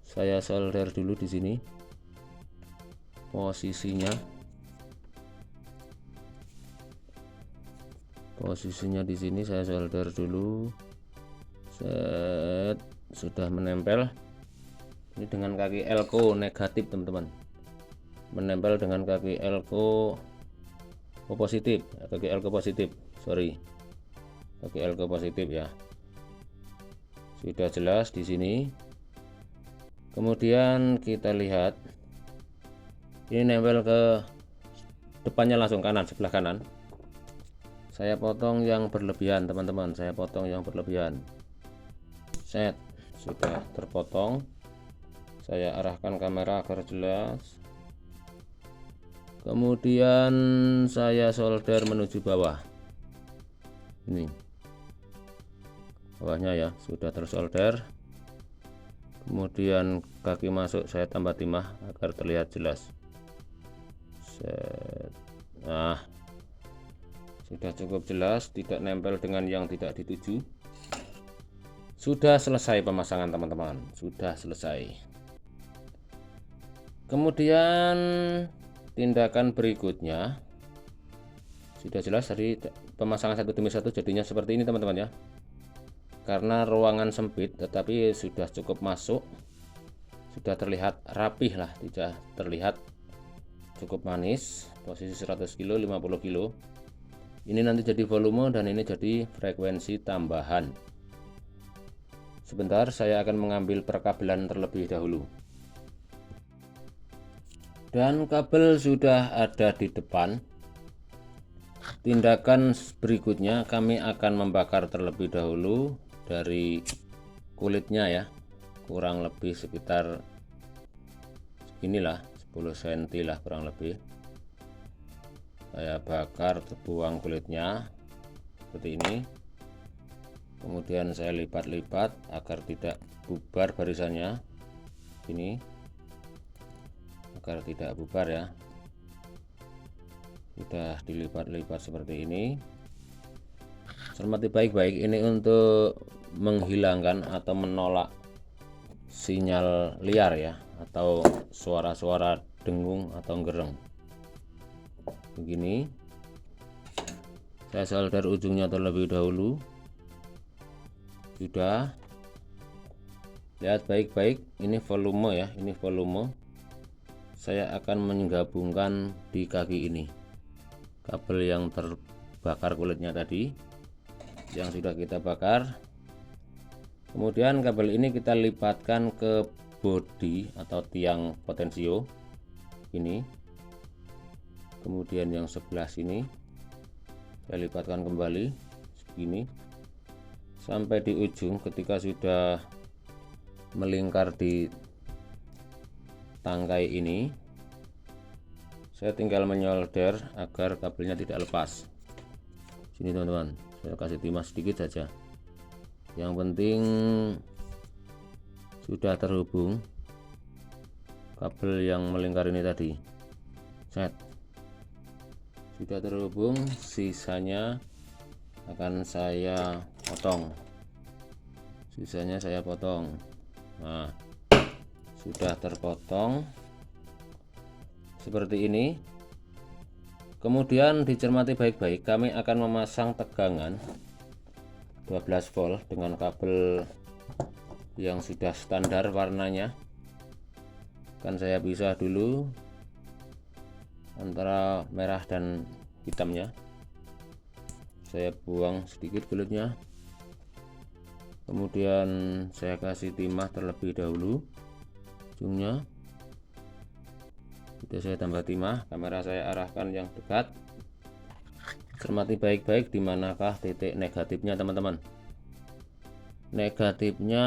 Saya solder dulu di sini. Posisinya di sini saya solder dulu. Set, sudah menempel. Ini dengan kaki elko negatif, teman-teman. Menempel dengan kaki elko positif, kaki elko positif. Kaki elko positif ya. Sudah jelas di sini. Kemudian kita lihat ini nempel ke depannya langsung kanan, sebelah kanan. Saya potong yang berlebihan, teman-teman. Set, sudah terpotong. Saya arahkan kamera agar jelas. Kemudian saya solder menuju bawah. Ini bawahnya ya, sudah tersolder. Kemudian kaki masuk saya tambah timah agar terlihat jelas. Set. Nah, sudah cukup jelas, tidak nempel dengan yang tidak dituju. Sudah selesai pemasangan, teman-teman. Sudah selesai. Kemudian tindakan berikutnya sudah jelas tadi, pemasangan satu demi satu jadinya seperti ini, teman-teman ya. Karena ruangan sempit tetapi sudah cukup masuk, sudah terlihat rapih lah, tidak terlihat cukup manis. Posisi 100 kilo, 50 kilo. Ini nanti jadi volume dan ini jadi frekuensi tambahan. Sebentar, saya akan mengambil perkabelan terlebih dahulu. Dan kabel sudah ada di depan. Tindakan berikutnya kami akan membakar terlebih dahulu dari kulitnya ya, kurang lebih sekitar inilah 10 cm lah kurang lebih. Saya bakar, buang kulitnya seperti ini. Kemudian saya lipat-lipat agar tidak bubar barisannya. Ini agar tidak bubar ya. Sudah dilipat-lipat seperti ini. Cermati baik-baik, ini untuk menghilangkan atau menolak sinyal liar ya, atau suara-suara dengung atau gereng. Begini, saya solder ujungnya terlebih dahulu. Sudah, lihat baik-baik, ini volume ya, ini volume. Saya akan menggabungkan di kaki ini kabel yang terbakar kulitnya tadi, yang sudah kita bakar. Kemudian kabel ini kita lipatkan ke bodi atau tiang potensio ini. Kemudian yang sebelah sini saya lipatkan kembali segini sampai di ujung. Ketika sudah melingkar di tangkai ini, saya tinggal menyolder agar kabelnya tidak lepas. Sini teman-teman, saya kasih timah sedikit saja. Yang penting sudah terhubung kabel yang melingkar ini tadi. Set, sudah terhubung, sisanya akan saya potong. Sisanya saya potong. Nah, sudah terpotong seperti ini. Kemudian dicermati baik-baik, kami akan memasang tegangan 12 volt dengan kabel yang sudah standar warnanya. Kan saya pisah dulu antara merah dan hitamnya. Saya buang sedikit kulitnya. Kemudian saya kasih timah terlebih dahulu ujungnya. Sudah saya tambah timah, kamera saya arahkan yang dekat. Cermati baik-baik di manakah titik negatifnya teman-teman. Negatifnya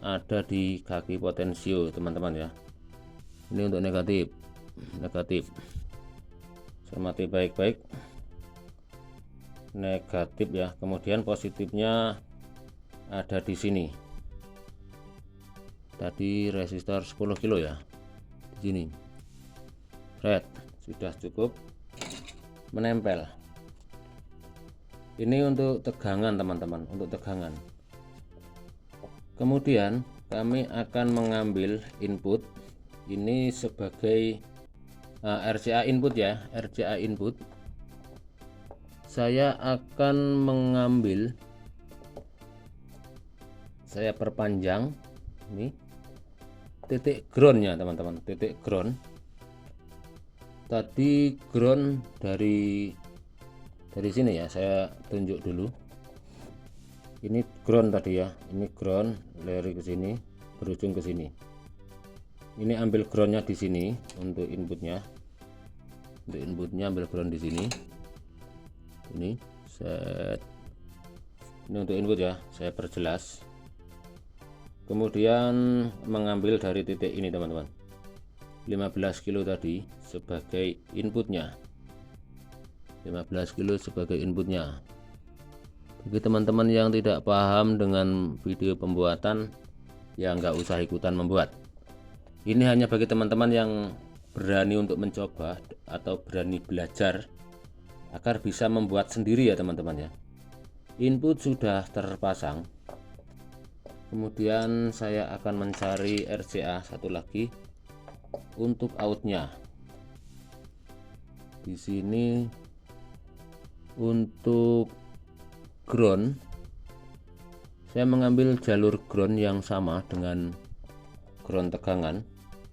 ada di kaki potensio teman-teman ya. Ini untuk negatif. Cermati baik-baik, negatif ya. Kemudian positifnya ada di sini. Tadi resistor 10 kilo ya, di sini. Red, sudah cukup menempel. Ini untuk tegangan teman-teman, untuk tegangan. Kemudian kami akan mengambil input ini sebagai RCA input ya, RCA input. Saya akan mengambil, saya perpanjang ini titik groundnya teman-teman, titik ground. Tadi ground dari sini ya, saya tunjuk dulu. Ini ground tadi ya, ini ground, lari ke sini, berujung ke sini. Ini ambil groundnya di sini untuk inputnya. Untuk inputnya ambil ground di sini. Ini set. Ini untuk input ya, saya perjelas. Kemudian mengambil dari titik ini teman-teman, 15 kilo tadi sebagai inputnya. 15 kilo sebagai inputnya. Bagi teman-teman yang tidak paham dengan video pembuatan, ya nggak usah ikutan membuat. Ini hanya bagi teman-teman yang berani untuk mencoba atau berani belajar agar bisa membuat sendiri ya teman-teman ya. Input sudah terpasang. Kemudian saya akan mencari RCA satu lagi untuk outnya. Di sini untuk ground, saya mengambil jalur ground yang sama dengan ground tegangan.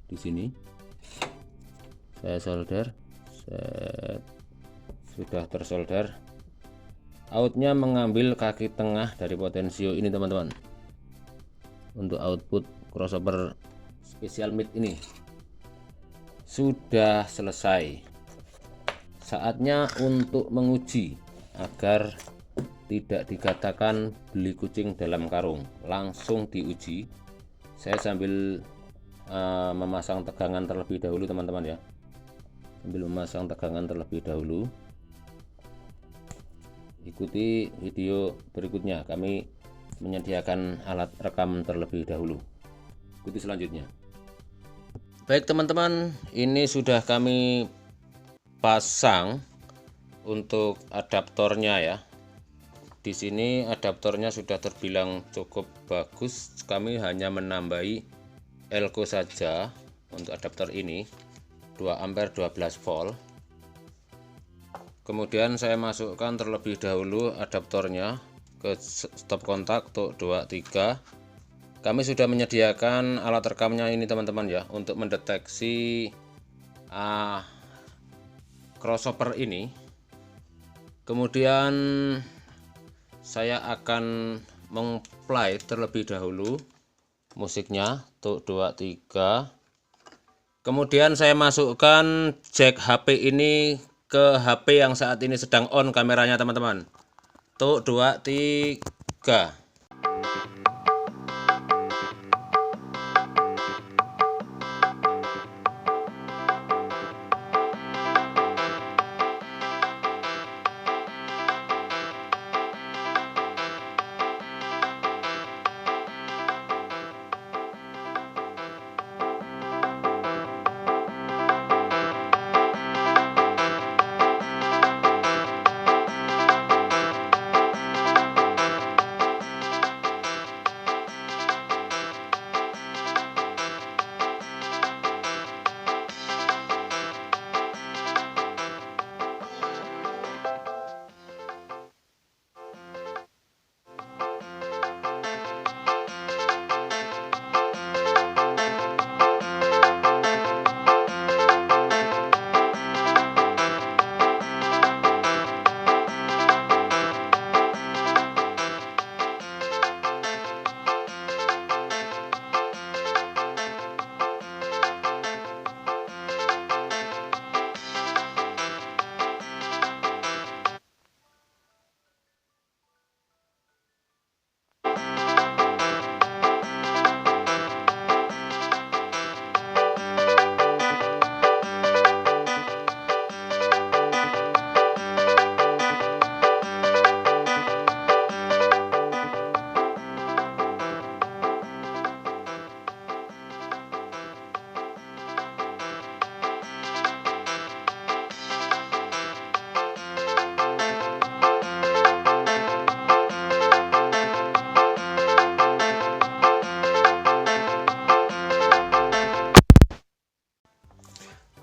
Di sini saya solder, sudah tersolder. Outnya mengambil kaki tengah dari potensio ini teman-teman, untuk output crossover special mid ini. Sudah selesai. Saatnya untuk menguji agar tidak dikatakan beli kucing dalam karung. Langsung diuji. Saya sambil memasang tegangan terlebih dahulu teman-teman ya. Sambil memasang tegangan terlebih dahulu, ikuti video berikutnya. Kami menyediakan alat rekam terlebih dahulu. Ikuti selanjutnya. Baik teman-teman, ini sudah kami pasang untuk adaptornya ya. Di sini adaptornya sudah terbilang cukup bagus. Kami hanya menambahi elko saja untuk adaptor ini, 2 ampere 12 volt. Kemudian saya masukkan terlebih dahulu adaptornya ke stop kontak untuk 2, 3. Kami sudah menyediakan alat rekamnya ini teman-teman ya, untuk mendeteksi crossover ini. Kemudian saya akan mengplay terlebih dahulu musiknya untuk 2, 3. Kemudian saya masukkan jack HP ini ke HP yang saat ini sedang on kameranya teman-teman. Untuk 2, 3.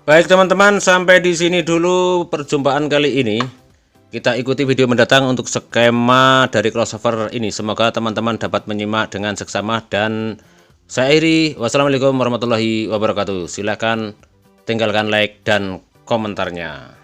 Baik teman-teman, sampai di sini dulu perjumpaan kali ini. Kita ikuti video mendatang untuk skema dari crossover ini. Semoga teman-teman dapat menyimak dengan seksama dan saya akhiri. Wassalamualaikum warahmatullahi wabarakatuh. Silahkan tinggalkan like dan komentarnya.